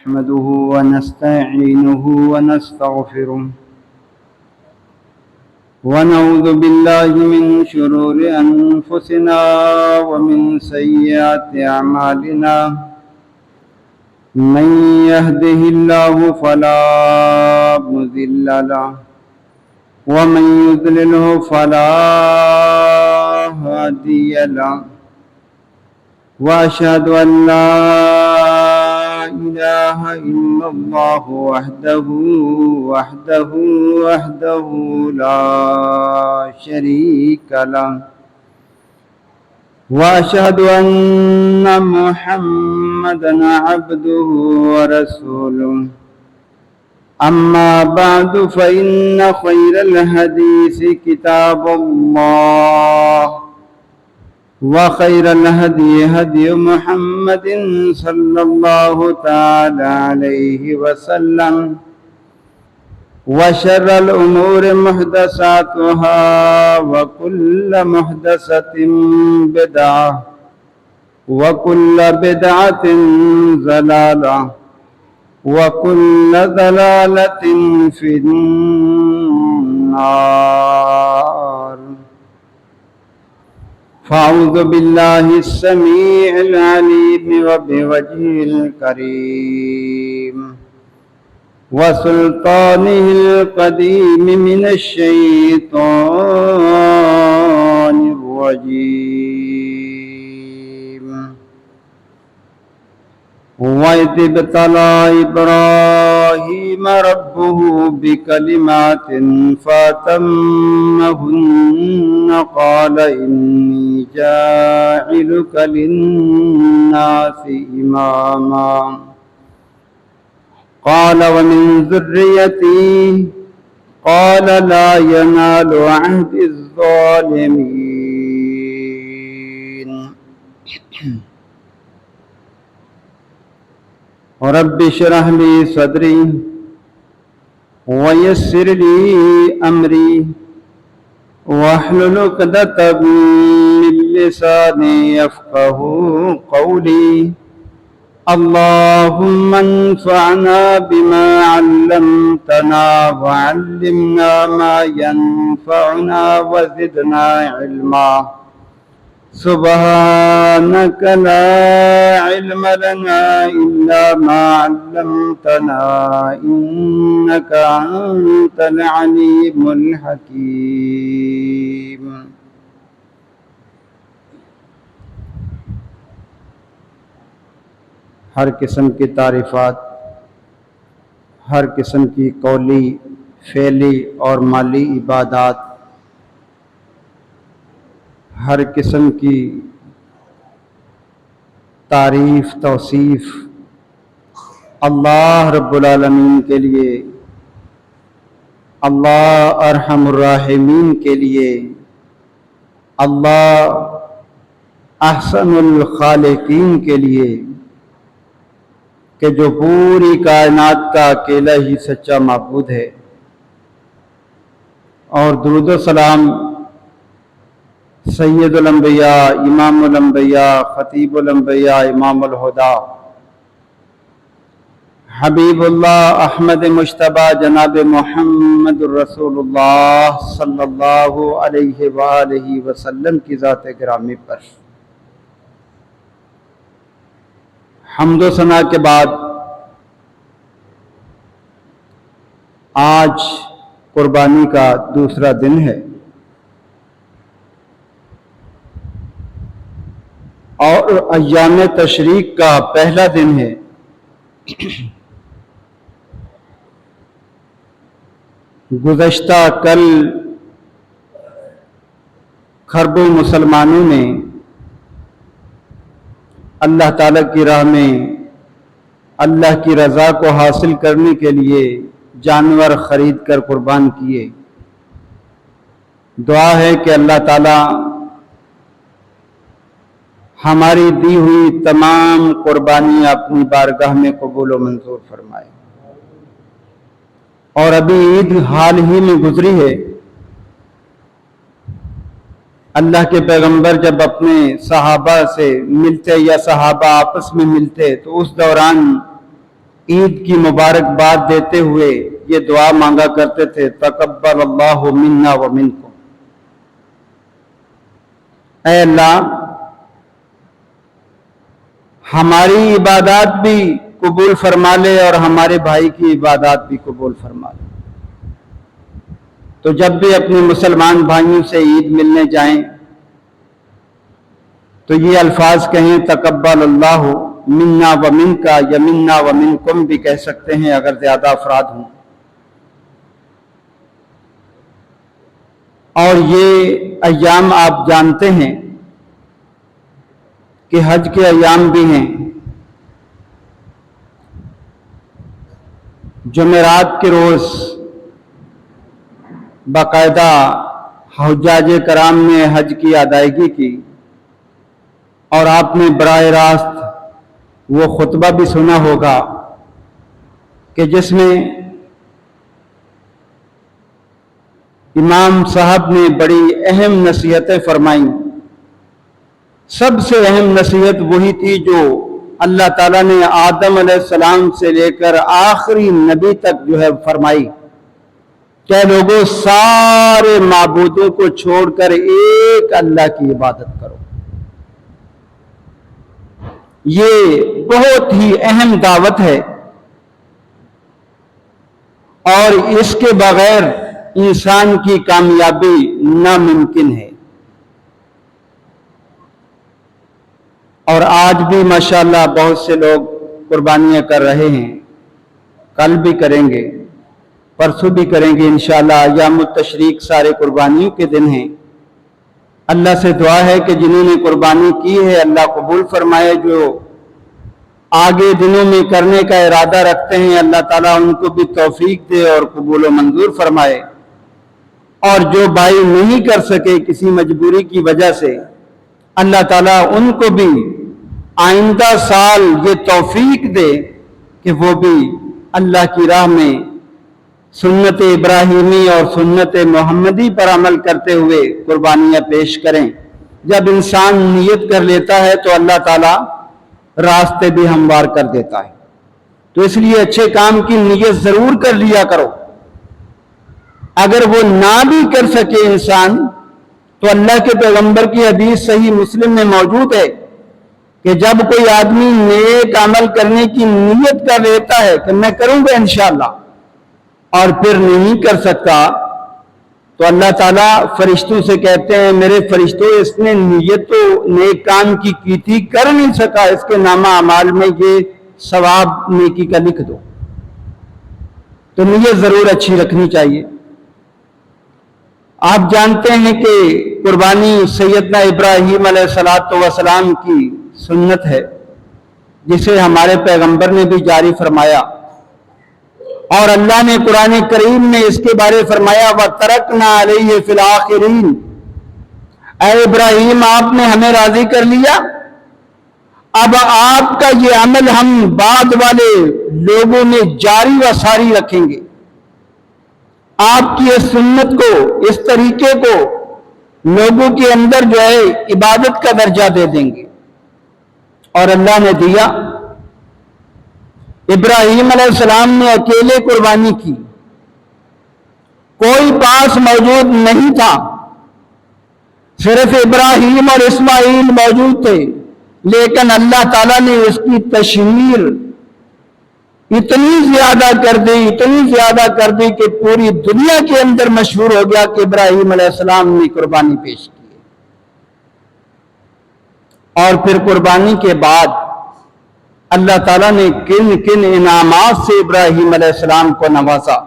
نحمده ونستعينه ونستغفره ونعوذ بالله من شرور أنفسنا ومن سيئات أعمالنا من يهده الله فلا مضل له ومن يضلله فلا هادي له وأشهد أن لا إله إلا الله وحده لا شريك له وأشهد أن محمدا عبده ورسوله أما بعد فإن خير الحديث كتاب الله وخير الهدي هدي محمد صلى الله تعالى عليه وسلم وشر الأمور محدثاتها وكل محدثة بدعة وكل بدعة ضلالة وكل ضلالة في النار. فأعوذ بالله السميع العليم وبوجهه الكريم وسلطانه القديم من الشيطان الرجيم. وَإِذِ ابْتَلَى إِبْرَاهِيمَ رَبُّهُ بِكَلِمَاتٍ فَأَتَمَّهُنَّ قَالَ إِنِّي جَاعِلُكَ لِلنَّاسِ إِمَامًا قَالَ وَمِنْ ذُرِّيَّتِي قَالَ لَا يَنَالُ عَهْدِ الظَّالِمِينَ. رب اشرح لي صدري ويسر لي أمري واحلل عقدة من لساني يفقه قولي. اللهم انفعنا بما علمتنا وعلمنا ما ينفعنا وزدنا علما. سبحانك لا علم لنا إلا ما علمتنا إنك أنت العليم الحكيم. ہر قسم کی تعریفات، ہر قسم کی قولی، فعلی اور مالی عبادات، ہر قسم کی تعریف توصیف اللہ رب العالمین کے لیے، اللہ ارحم الراحمین کے لیے، اللہ احسن الخالقین کے لیے کہ جو پوری کائنات کا اکیلا ہی سچا معبود ہے. اور درود و سلام سید الانبیاء، امام الانبیاء، خطیب الانبیاء، امام الہدا، حبیب اللہ احمد مجتبیٰ جناب محمد الرسول اللہ صلی اللہ علیہ وآلہ وسلم کی ذات گرامی پر حمد و ثنا کے بعد آج قربانی کا دوسرا دن ہے اور ایام تشریق کا پہلا دن ہے. گزشتہ کل کھربوں مسلمانوں نے اللہ تعالیٰ کی راہ میں اللہ کی رضا کو حاصل کرنے کے لیے جانور خرید کر قربان کیے. دعا ہے کہ اللہ تعالیٰ ہماری دی ہوئی تمام قربانیاں اپنی بارگاہ میں قبول و منظور فرمائے. اور ابھی عید حال ہی میں گزری ہے. اللہ کے پیغمبر جب اپنے صحابہ سے ملتے یا صحابہ آپس میں ملتے تو اس دوران عید کی مبارکباد دیتے ہوئے یہ دعا مانگا کرتے تھے، تقبل اللہ منا و منکم، اے اللہ ہماری عبادات بھی قبول فرما لے اور ہمارے بھائی کی عبادات بھی قبول فرما لے۔ تو جب بھی اپنے مسلمان بھائیوں سے عید ملنے جائیں تو یہ الفاظ کہیں، تقبل اللہ منا و منکا، یا منا و منکم بھی کہہ سکتے ہیں اگر زیادہ افراد ہوں۔ اور یہ ایام آپ جانتے ہیں کہ حج کے ایام بھی ہیں۔ جمعرات کے روز باقاعدہ حجاج کرام نے حج کی ادائیگی کی، اور آپ نے براہ راست وہ خطبہ بھی سنا ہوگا کہ جس میں امام صاحب نے بڑی اہم نصیحتیں فرمائیں۔ سب سے اہم نصیحت وہی تھی جو اللہ تعالیٰ نے آدم علیہ السلام سے لے کر آخری نبی تک جو ہے فرمائی، کہ لوگوں سارے معبودوں کو چھوڑ کر ایک اللہ کی عبادت کرو۔ یہ بہت ہی اہم دعوت ہے، اور اس کے بغیر انسان کی کامیابی ناممکن ہے۔ اور آج بھی ماشاءاللہ بہت سے لوگ قربانیاں کر رہے ہیں، کل بھی کریں گے، پرسوں بھی کریں گے انشاءاللہ۔ ایام التشریق سارے قربانیوں کے دن ہیں۔ اللہ سے دعا ہے کہ جنہوں نے قربانی کی ہے اللہ قبول فرمائے، جو آگے دنوں میں کرنے کا ارادہ رکھتے ہیں اللہ تعالیٰ ان کو بھی توفیق دے اور قبول و منظور فرمائے، اور جو بھائی نہیں کر سکے کسی مجبوری کی وجہ سے، اللہ تعالیٰ ان کو بھی آئندہ سال یہ توفیق دے کہ وہ بھی اللہ کی راہ میں سنت ابراہیمی اور سنت محمدی پر عمل کرتے ہوئے قربانیاں پیش کریں۔ جب انسان نیت کر لیتا ہے تو اللہ تعالیٰ راستے بھی ہموار کر دیتا ہے۔ تو اس لیے اچھے کام کی نیت ضرور کر لیا کرو۔ اگر وہ نہ بھی کر سکے انسان تو اللہ کے پیغمبر کی حدیث صحیح مسلم میں موجود ہے کہ جب کوئی آدمی نیک عمل کرنے کی نیت کر لیتا ہے کہ میں کروں گا انشاءاللہ، اور پھر نہیں کر سکتا، تو اللہ تعالیٰ فرشتوں سے کہتے ہیں میرے فرشتوں اس نے نیت تو نیک کام کی تھی، کر نہیں سکا، اس کے نامہ اعمال میں یہ ثواب نیکی کا لکھ دو۔ تو نیت ضرور اچھی رکھنی چاہیے۔ آپ جانتے ہیں کہ قربانی سیدنا ابراہیم علیہ السلام کی سنت ہے، جسے ہمارے پیغمبر نے بھی جاری فرمایا، اور اللہ نے قرآن کریم میں اس کے بارے فرمایا وَتَرَكْنَا عَلَيْهِ فِي الْآخِرِينَ، اے ابراہیم آپ نے ہمیں راضی کر لیا، اب آپ کا یہ عمل ہم بعد والے لوگوں میں جاری و ساری رکھیں گے، آپ کی اس سنت کو، اس طریقے کو لوگوں کے اندر جو ہے عبادت کا درجہ دے دیں گے۔ اور اللہ نے دیا۔ ابراہیم علیہ السلام نے اکیلے قربانی کی، کوئی پاس موجود نہیں تھا، صرف ابراہیم اور اسماعیل موجود تھے، لیکن اللہ تعالیٰ نے اس کی تشہیر اتنی زیادہ کر دی کہ پوری دنیا کے اندر مشہور ہو گیا کہ ابراہیم علیہ السلام نے قربانی پیش کی ہے۔ اور پھر قربانی کے بعد اللہ تعالیٰ نے کن کن انعامات سے ابراہیم علیہ السلام کو نوازا۔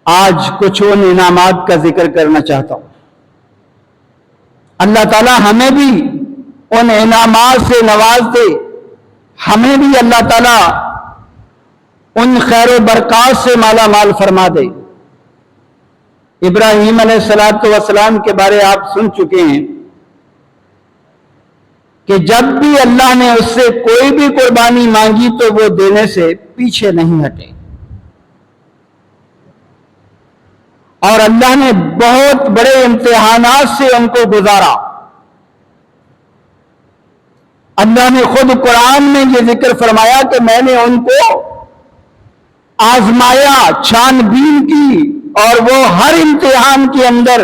آج کچھ ان انعامات کا ذکر کرنا چاہتا ہوں۔ اللہ تعالیٰ ہمیں بھی ان انعامات سے نواز دے، ہمیں بھی اللہ تعالیٰ ان خیر و برکات سے مالا مال فرما دے۔ ابراہیم علیہ السلام کے بارے آپ سن چکے ہیں کہ جب بھی اللہ نے اس سے کوئی بھی قربانی مانگی تو وہ دینے سے پیچھے نہیں ہٹے، اور اللہ نے بہت بڑے امتحانات سے ان کو گزارا۔ اللہ نے خود قرآن میں یہ ذکر فرمایا کہ میں نے ان کو آزمایا، چھان بین کی، اور وہ ہر امتحان کے اندر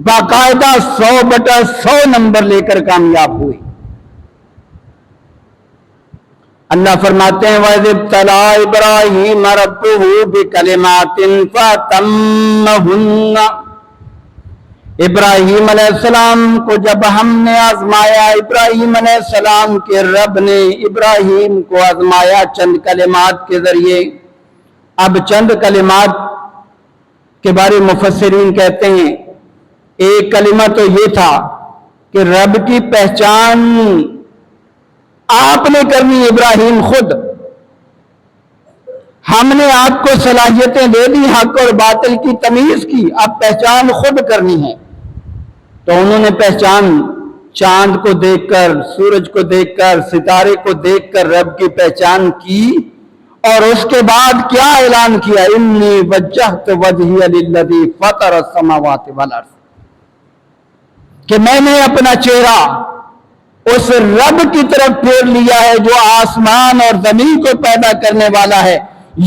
باقاعدہ 100/100 نمبر لے کر کامیاب ہوئے۔ اللہ فرماتے ہیں وَإِذِ ابْتَلَىٰ إِبْرَاهِيمَ رَبُّهُ بِكَلِمَاتٍ فَأَتَمَّهُنَّ، ابراہیم علیہ السلام کو جب ہم نے آزمایا، ابراہیم علیہ السلام کے رب نے ابراہیم کو آزمایا چند کلمات کے ذریعے۔ اب چند کلمات کے بارے مفسرین کہتے ہیں ایک کلمہ تو یہ تھا کہ رب کی پہچان آپ نے کرنی، ابراہیم خود، ہم نے آپ کو صلاحیتیں دے دی، حق اور باطل کی تمیز کی، اب پہچان خود کرنی ہے۔ تو انہوں نے پہچان چاند کو دیکھ کر، سورج کو دیکھ کر، ستارے کو دیکھ کر رب کی پہچان کی، اور اس کے بعد کیا اعلان کیا؟ انی وجہت وجہی للذی فطر السماوات والارض، کہ میں نے اپنا چہرہ اس رب کی طرف پھیر لیا ہے جو آسمان اور زمین کو پیدا کرنے والا ہے۔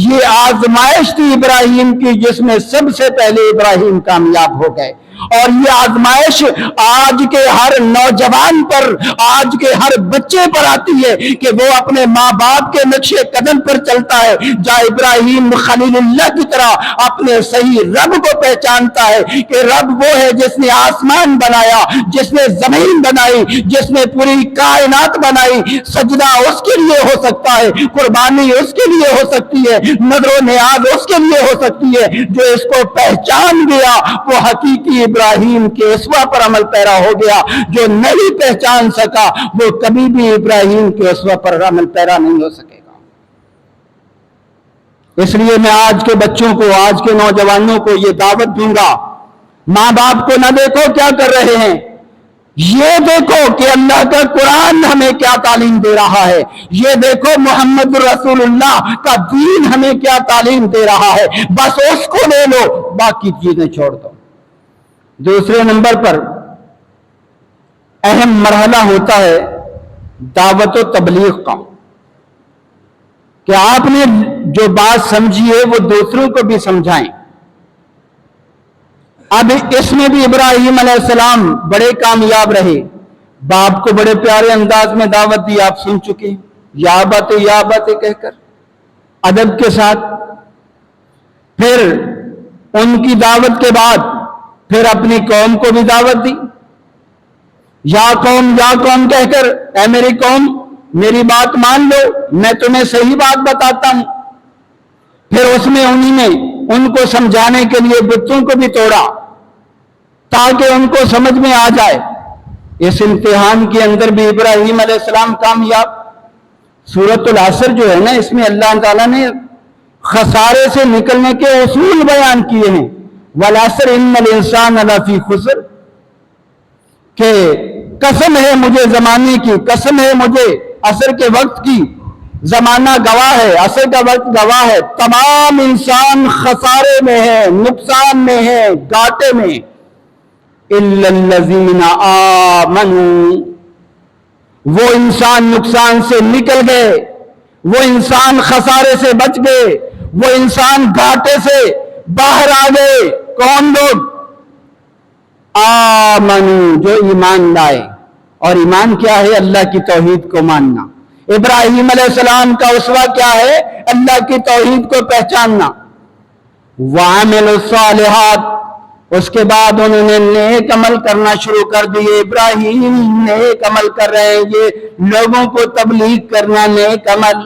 یہ آزمائش تھی ابراہیم کی، جس میں سب سے پہلے ابراہیم کامیاب ہو گئے، اور یہ آزمائش آج کے ہر نوجوان پر، آج کے ہر بچے پر آتی ہے کہ وہ اپنے ماں باپ کے نقش قدم پر چلتا ہے، جہاں ابراہیم خلیل اللہ کی طرح اپنے صحیح رب کو پہچانتا ہے کہ رب وہ ہے جس نے آسمان بنایا، جس نے زمین بنائی، جس نے پوری کائنات بنائی۔ سجدہ اس کے لیے ہو سکتا ہے، قربانی اس کے لیے ہو سکتی ہے، نذر و نیاز اس کے لیے ہو سکتی ہے۔ جو اس کو پہچان گیا وہ حقیقی ابراہیم کے اسوہ پر عمل پیرا ہو گیا، جو نہیں پہچان سکا وہ کبھی بھی ابراہیم کے اسوہ پر عمل پیرا نہیں ہو سکے گا۔ اس لیے میں آج کے بچوں کو، آج کے نوجوانوں کو یہ دعوت دوں گا، ماں باپ کو نہ دیکھو کیا کر رہے ہیں، یہ دیکھو کہ اللہ کا قرآن ہمیں کیا تعلیم دے رہا ہے، یہ دیکھو محمد رسول اللہ کا دین ہمیں کیا تعلیم دے رہا ہے، بس اس کو لے لو، باقی چیزیں چھوڑ دو۔ دوسرے نمبر پر اہم مرحلہ ہوتا ہے دعوت و تبلیغ کا، کہ آپ نے جو بات سمجھی ہے وہ دوسروں کو بھی سمجھائیں۔ اب اس میں بھی ابراہیم علیہ السلام بڑے کامیاب رہے، باپ کو بڑے پیارے انداز میں دعوت دی، آپ سن چکے، یا بات کہہ کر ادب کے ساتھ۔ پھر ان کی دعوت کے بعد پھر اپنی قوم کو بھی دعوت دی، یا قوم کہہ کر، اے میری قوم میری بات مان لو، میں تمہیں صحیح بات بتاتا ہوں۔ پھر اس میں انہی نے ان کو سمجھانے کے لیے بتوں کو بھی توڑا تاکہ ان کو سمجھ میں آ جائے۔ اس امتحان کے اندر بھی ابراہیم علیہ السلام کامیاب۔ سورۃ العصر جو ہے نا، اس میں اللہ تعالیٰ نے خسارے سے نکلنے کے اصول بیان کیے ہیں، والعصر ان الانسان لفی خسر، کہ قسم ہے مجھے زمانے کی، قسم ہے مجھے عصر کے وقت کی، زمانہ گواہ ہے، عصر کا وقت گواہ ہے، تمام انسان خسارے میں ہے، نقصان میں ہے، گھاٹے میں، الا الذین آمنوا، وہ انسان نقصان سے نکل گئے، وہ انسان خسارے سے بچ گئے، وہ انسان گھاٹے سے باہر آ گئے۔ کون لوگ؟ آمنوا، جو ایمان لائے۔ اور ایمان کیا ہے؟ اللہ کی توحید کو ماننا۔ ابراہیم علیہ السلام کا اسوہ کیا ہے؟ اللہ کی توحید کو پہچاننا۔ وعملوا الصالحات، اس کے بعد انہوں نے نیک عمل کرنا شروع کر دیے۔ ابراہیم نیک عمل کر رہے ہیں، یہ لوگوں کو تبلیغ کرنا نیک عمل۔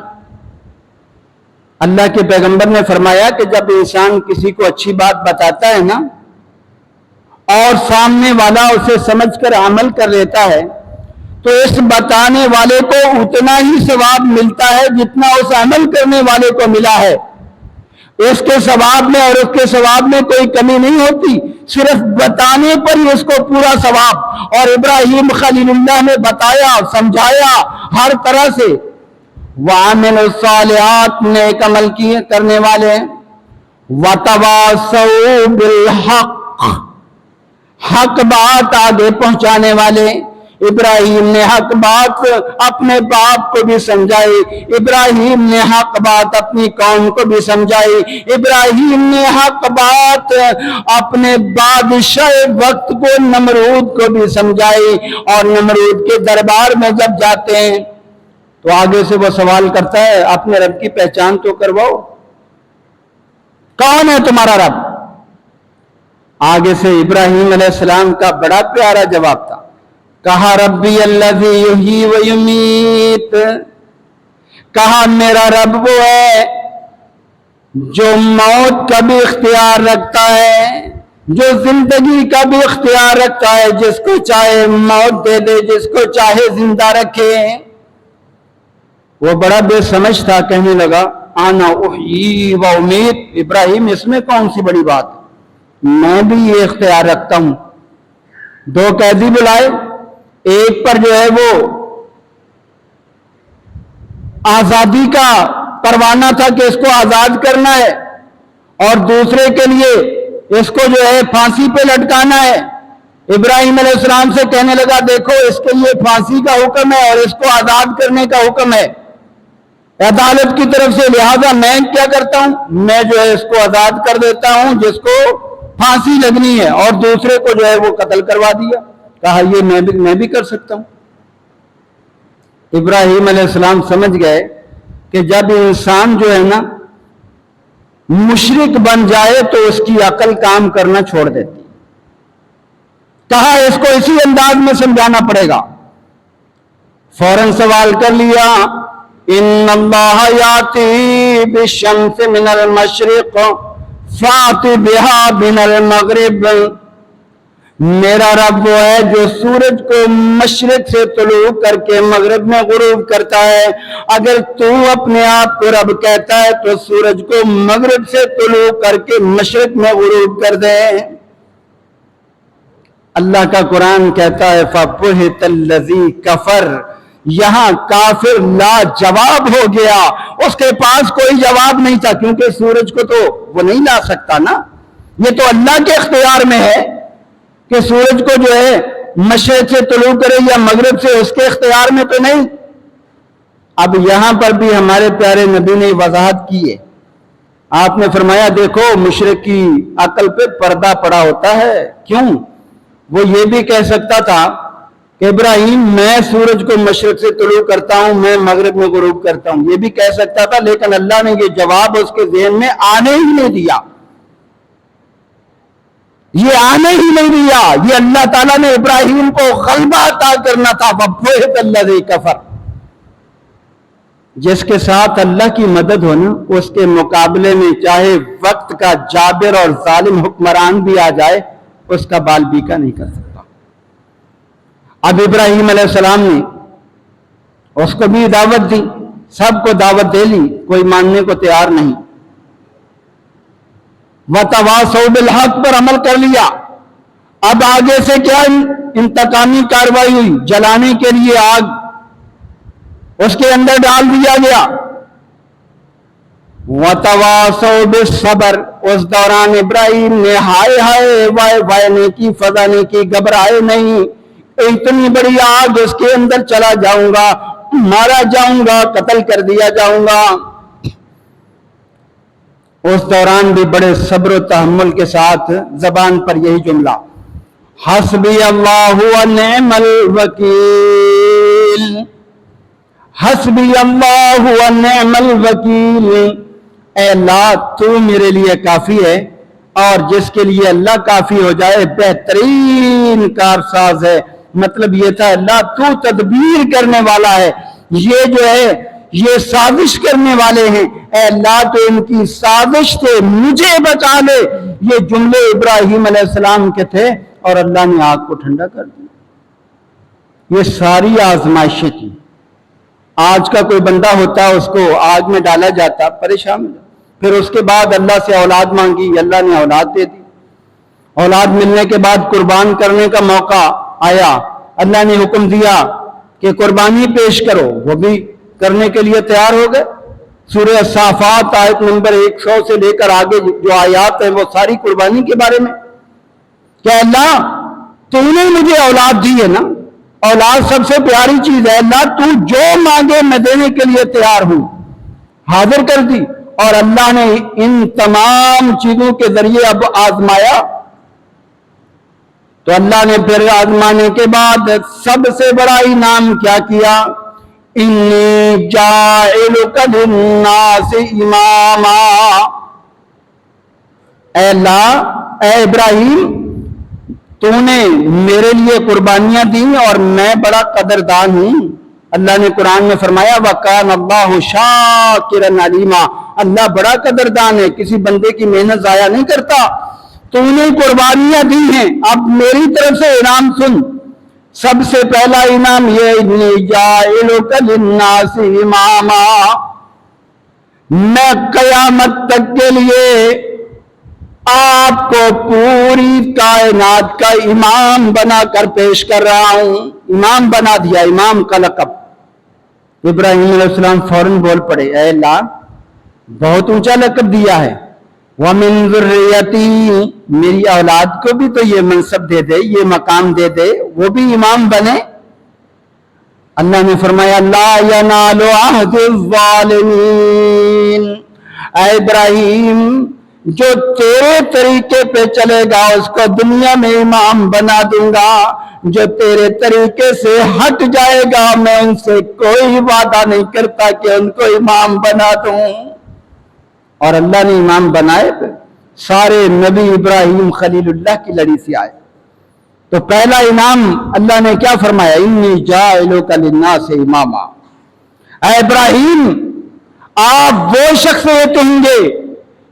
اللہ کے پیغمبر نے فرمایا کہ جب انسان کسی کو اچھی بات بتاتا ہے نا، اور سامنے والا اسے سمجھ کر عمل کر لیتا ہے، تو اس بتانے والے کو اتنا ہی ثواب ملتا ہے جتنا اس عمل کرنے والے کو ملا ہے۔ اس کے ثواب میں اور اس کے ثواب میں کوئی کمی نہیں ہوتی، صرف بتانے پر ہی اس کو پورا ثواب۔ اور ابراہیم خلیل اللہ نے بتایا، سمجھایا ہر طرح سے۔ وعملوا الصالحات، نیک عمل کیے کرنے والے۔ وتواصوا بالحق، حق بات آگے پہنچانے والے۔ ابراہیم نے حق بات اپنے باپ کو بھی سمجھائی، ابراہیم نے حق بات اپنی قوم کو بھی سمجھائی، ابراہیم نے حق بات اپنے بادشاہ وقت کو نمرود کو بھی سمجھائی۔ اور نمرود کے دربار میں جب جاتے ہیں تو آگے سے وہ سوال کرتا ہے اپنے رب کی پہچان تو کرواؤ، کون ہے تمہارا رب؟ آگے سے ابراہیم علیہ السلام کا بڑا پیارا جواب تھا، کہا ربی الذی یحیی و یمیت، کہا میرا رب وہ ہے جو موت کا بھی اختیار رکھتا ہے، جو زندگی کا بھی اختیار رکھتا ہے، جس کو چاہے موت دے دے، جس کو چاہے زندہ رکھے۔ وہ بڑا بے سمجھ تھا، کہنے لگا انا احیی و امیت، ابراہیم اس میں کون سی بڑی بات، میں بھی یہ اختیار رکھتا ہوں۔ دو قیدی بلائے، ایک پر جو ہے وہ آزادی کا پروانہ تھا کہ اس کو آزاد کرنا ہے، اور دوسرے کے لیے اس کو جو ہے پھانسی پہ لٹکانا ہے۔ ابراہیم علیہ السلام سے کہنے لگا دیکھو اس کے لیے پھانسی کا حکم ہے اور اس کو آزاد کرنے کا حکم ہے عدالت کی طرف سے، لہذا میں کیا کرتا ہوں، میں جو ہے اس کو آزاد کر دیتا ہوں جس کو پھانسی لگنی ہے، اور دوسرے کو جو ہے وہ قتل کروا دیا۔ کہا یہ میں بھی کر سکتا ہوں۔ ابراہیم علیہ السلام سمجھ گئے کہ جب انسان جو ہے نا مشرک بن جائے تو اس کی عقل کام کرنا چھوڑ دیتی۔ کہا اس کو اسی انداز میں سمجھانا پڑے گا۔ فوراً سوال کر لیا، ان اللہ یاتی بالشمس من المشرق فات بہا من المغرب، میرا رب وہ ہے جو سورج کو مشرق سے طلوع کر کے مغرب میں غروب کرتا ہے۔ اگر تو اپنے آپ کو رب کہتا ہے تو سورج کو مغرب سے طلوع کر کے مشرق میں غروب کر دے۔ اللہ کا قرآن کہتا ہے فَبُہِتَ الَّذِي كَفَرَ، یہاں کافر لا جواب ہو گیا، اس کے پاس کوئی جواب نہیں تھا، کیونکہ سورج کو تو وہ نہیں لا سکتا نا، یہ تو اللہ کے اختیار میں ہے کہ سورج کو جو ہے مشرق سے طلوع کرے یا مغرب سے، اس کے اختیار میں تو نہیں۔ اب یہاں پر بھی ہمارے پیارے نبی نے وضاحت کی ہے، آپ نے فرمایا دیکھو مشرک کی عقل پہ پردہ پڑا ہوتا ہے۔ کیوں؟ وہ یہ بھی کہہ سکتا تھا کہ ابراہیم میں سورج کو مشرق سے طلوع کرتا ہوں، میں مغرب میں غروب کرتا ہوں، یہ بھی کہہ سکتا تھا، لیکن اللہ نے یہ جواب اس کے ذہن میں آنے ہی نہیں دیا، یہ آنے ہی نہیں دیا۔ یہ اللہ تعالیٰ نے ابراہیم کو غلبہ عطا کرنا تھا، وَبُہِتَ الَّذِي كَفَرَ، جس کے ساتھ اللہ کی مدد ہونا، اس کے مقابلے میں چاہے وقت کا جابر اور ظالم حکمران بھی آ جائے اس کا بال بیکا نہیں کر سکتا۔ اب ابراہیم علیہ السلام نے اس کو بھی دعوت دی، سب کو دعوت دے لی، کوئی ماننے کو تیار نہیں۔ وَتَوَاصَوْا بِالْحَقِّ پر عمل کر لیا۔ اب آگے سے کیا انتقامی کارروائی ہوئی، جلانے کے لیے آگ اس کے اندر ڈال دیا گیا۔ وَتَوَاصَوْا بِالصَّبْرِ، اس دوران ابراہیم نے ہائے ہائے وائے وائے نہیں کی، فضا نہیں کی، گھبرائے نہیں، اتنی بڑی آگ اس کے اندر چلا جاؤں گا، مارا جاؤں گا، قتل کر دیا جاؤں گا۔ اس دوران بھی بڑے صبر و تحمل کے ساتھ زبان پر یہی جملہ، حسبی اللہ ونعم الوکیل، حسبی اللہ ونعم الوکیل، اے اللہ تو میرے لیے کافی ہے، اور جس کے لیے اللہ کافی ہو جائے بہترین کارساز ہے۔ مطلب یہ تھا اللہ تو تدبیر کرنے والا ہے، یہ جو ہے یہ سازش کرنے والے ہیں، اے اللہ تو ان کی سازش سے مجھے بچا لے۔ یہ جملے ابراہیم علیہ السلام کے تھے اور اللہ نے آگ کو ٹھنڈا کر دیا۔ یہ ساری آزمائشیں تھیں۔ آج کا کوئی بندہ ہوتا اس کو آگ میں ڈالا جاتا، پریشان ہو جاتا، پھر اس کے بعد اللہ سے اولاد مانگی، اللہ نے اولاد دے دی، اولاد ملنے کے بعد قربان کرنے کا موقع آیا، اللہ نے حکم دیا کہ قربانی پیش کرو، وہ بھی کرنے کے لیے تیار ہو گئے۔ سورہ صافات آیت نمبر 100 سے لے کر آگے جو آیات ہیں وہ ساری قربانی کے بارے میں، کہ اللہ تو نے مجھے اولاد دی ہے نا، اولاد سب سے پیاری چیز ہے، اللہ تو جو مانگے میں دینے کے لیے تیار ہوں، حاضر کر دی۔ اور اللہ نے ان تمام چیزوں کے ذریعے اب آزمایا، تو اللہ نے پھر آزمانے کے بعد سب سے بڑا انعام کیا کیا؟ انی جاعلک للناس اماما، اے اللہ، اے ابراہیم، تو نے میرے لیے قربانیاں دی اور میں بڑا قدردان ہوں۔ اللہ نے قرآن میں فرمایا وَكَانَ اللَّهُ شَاكِرًا عَلِيمًا، اللہ بڑا قدردان ہے، کسی بندے کی محنت ضائع نہیں کرتا۔ تو نے قربانیاں دی ہیں، اب میری طرف سے انعام سن۔ سب سے پہلا انعام یہ انی جاعلک للناس اماما، میں قیامت تک کے لیے آپ کو پوری کائنات کا امام بنا کر پیش کر رہا ہوں۔ امام بنا دیا، امام کا لقب۔ ابراہیم علیہ السلام فوراً بول پڑے، اے اللہ بہت اونچا لقب دیا ہے، وَمِن ذُرِّيَّتِي، میری اولاد کو بھی تو یہ منصب دے دے، یہ مقام دے دے، وہ بھی امام بنے۔ اللہ نے فرمایا لا ینال عہد الظالمین، اے ابراہیم جو تیرے طریقے پہ چلے گا اس کو دنیا میں امام بنا دوں گا، جو تیرے طریقے سے ہٹ جائے گا میں ان سے کوئی وعدہ نہیں کرتا کہ ان کو امام بنا دوں۔ اور اللہ نے امام بنائے، سارے نبی ابراہیم خلیل اللہ کی لڑی سے آئے۔ تو پہلا انعام اللہ نے کیا فرمایا؟ انی جاعلک للناس اماما، اے ابراہیم آپ وہ شخصیت ہوں گے،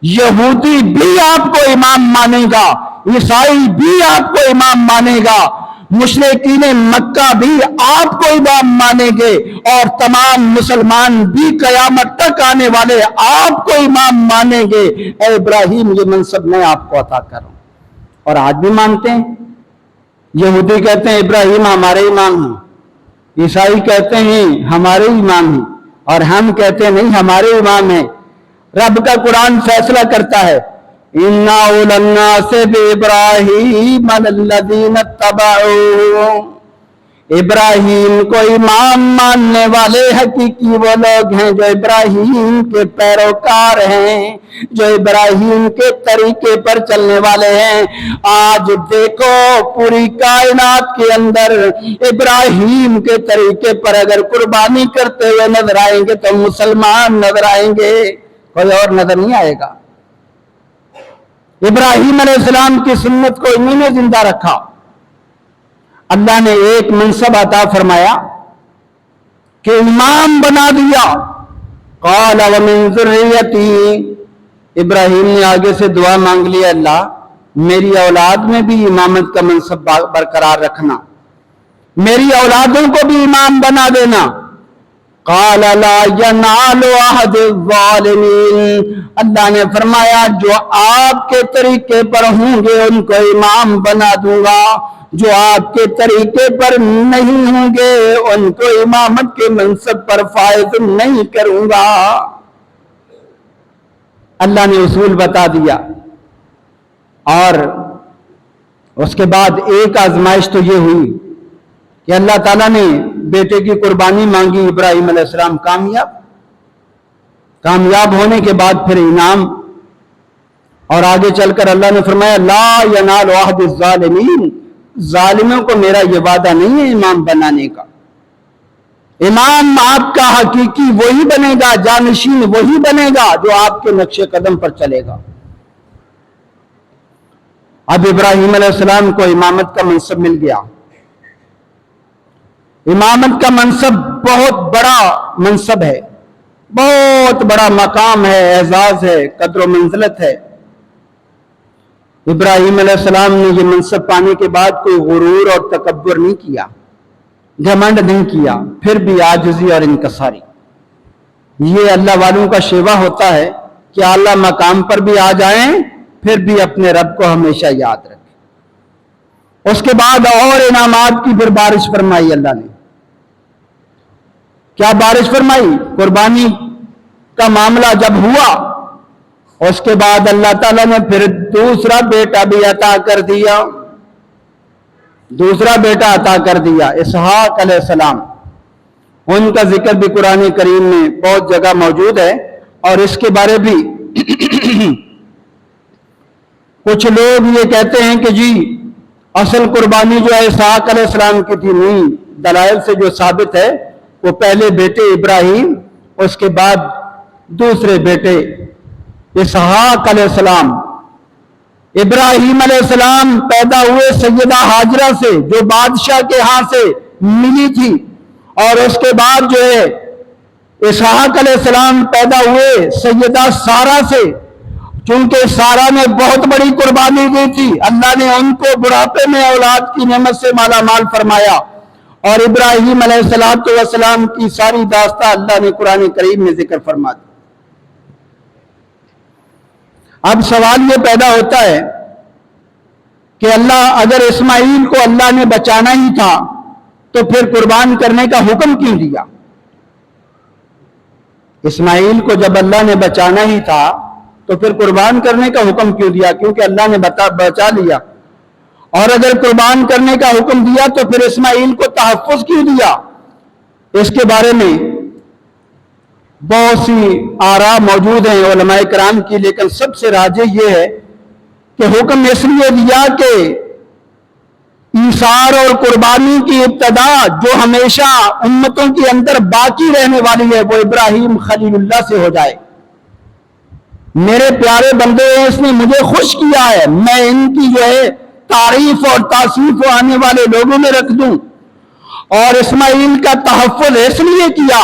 یہودی بھی آپ کو امام مانے گا، عیسائی بھی آپ کو امام مانے گا، مشرکین مکہ بھی آپ کو امام مانیں گے، اور تمام مسلمان بھی قیامت تک آنے والے آپ کو امام مانیں گے۔ اے ابراہیم یہ منصب میں آپ کو عطا کروں۔ اور آج بھی مانتے ہیں، یہودی کہتے ہیں ابراہیم ہمارے امام ہیں، عیسائی کہتے ہیں ہمارے امام ہیں، اور ہم کہتے ہیں نہیں ہمارے امام ہیں۔ رب کا قرآن فیصلہ کرتا ہے اِنَّا أُولَى النَّاسِ بِإِبْرَاهِيمَ الَّذِينَ اتَّبَعُوهُ، ابراہیم کو امام ماننے والے حقیقی وہ لوگ ہیں جو ابراہیم کے پیروکار ہیں، جو ابراہیم کے طریقے پر چلنے والے ہیں۔ آج دیکھو پوری کائنات کے اندر ابراہیم کے طریقے پر اگر قربانی کرتے ہوئے نظر آئیں گے تو مسلمان نظر آئیں گے، کوئی اور نظر نہیں آئے گا۔ ابراہیم علیہ السلام کی سنت کو انہوں نے زندہ رکھا۔ اللہ نے ایک منصب عطا فرمایا کہ امام بنا دیا۔ قال ومن ذریتی، ابراہیم نے آگے سے دعا مانگ لیا، اللہ میری اولاد میں بھی امامت کا منصب برقرار رکھنا، میری اولادوں کو بھی امام بنا دینا۔ قال لا ینال عہد الظالمین، اللہ نے فرمایا جو آپ کے طریقے پر ہوں گے ان کو امام بنا دوں گا، جو آپ کے طریقے پر نہیں ہوں گے ان کو امامت کے منصب پر فائز نہیں کروں گا۔ اللہ نے اصول بتا دیا، اور اس کے بعد ایک آزمائش تو یہ ہوئی کہ اللہ تعالیٰ نے بیٹے کی قربانی مانگی، ابراہیم علیہ السلام کامیاب ہونے کے بعد پھر انعام، اور آگے چل کر اللہ نے فرمایا لا ینال عہد الظالمین، ظالموں کو میرا یہ وعدہ نہیں ہے امام بنانے کا۔ امام آپ کا حقیقی وہی بنے گا، جانشین وہی بنے گا جو آپ کے نقش قدم پر چلے گا۔ اب ابراہیم علیہ السلام کو امامت کا منصب مل گیا۔ امامت کا منصب بہت بڑا منصب ہے، بہت بڑا مقام ہے، اعزاز ہے، قدر و منزلت ہے۔ ابراہیم علیہ السلام نے یہ منصب پانے کے بعد کوئی غرور اور تکبر نہیں کیا، گھمنڈ نہیں کیا، پھر بھی عاجزی اور انکساری۔ یہ اللہ والوں کا شیوا ہوتا ہے کہ اعلیٰ مقام پر بھی آ جائیں پھر بھی اپنے رب کو ہمیشہ یاد رکھیں۔ اس کے بعد اور انعامات کی پھر بارش فرمائی اللہ نے۔ کیا بارش فرمائی؟ قربانی کا معاملہ جب ہوا اس کے بعد اللہ تعالیٰ نے پھر دوسرا بیٹا بھی عطا کر دیا۔ دوسرا بیٹا عطا کر دیا اسحاق علیہ السلام. ان کا ذکر بھی قرآن کریم میں بہت جگہ موجود ہے. اور اس کے بارے بھی کچھ لوگ یہ کہتے ہیں کہ جی اصل قربانی جو ہے اسحاق علیہ السلام کی تھی. نہیں، دلائل سے جو ثابت ہے وہ پہلے بیٹے ابراہیم، اس کے بعد دوسرے بیٹے اسحاق علیہ السلام. ابراہیم علیہ السلام پیدا ہوئے سیدہ ہاجرہ سے جو بادشاہ کے ہاں سے ملی تھی، اور اس کے بعد جو ہے اسحاق علیہ السلام پیدا ہوئے سیدہ سارہ سے. چونکہ سارہ نے بہت بڑی قربانی دی تھی، اللہ نے ان کو بڑھاپے میں اولاد کی نعمت سے مالا مال فرمایا، اور ابراہیم علیہ السلام کی ساری داستان اللہ نے قرآن کریم میں ذکر فرما دی. اب سوال یہ پیدا ہوتا ہے کہ اللہ اگر اسماعیل کو اللہ نے بچانا ہی تھا تو پھر قربان کرنے کا حکم کیوں دیا؟ اسماعیل کو جب اللہ نے بچانا ہی تھا تو پھر قربان کرنے کا حکم کیوں دیا؟ کیونکہ اللہ نے بچا لیا. اور اگر قربان کرنے کا حکم دیا تو پھر اسماعیل کو تحفظ کیوں دیا؟ اس کے بارے میں بہت سی آراء موجود ہیں علماء کرام کی، لیکن سب سے راجح یہ ہے کہ حکم اس لیے دیا کہ ایثار اور قربانی کی ابتدا جو ہمیشہ امتوں کے اندر باقی رہنے والی ہے وہ ابراہیم خلیل اللہ سے ہو جائے. میرے پیارے بندے ہیں، اس نے مجھے خوش کیا ہے، میں ان کی جو ہے تعریف اور تعصیف آنے والے لوگوں میں رکھ دوں. اور اسماعیل کا تحفظ اس لیے کیا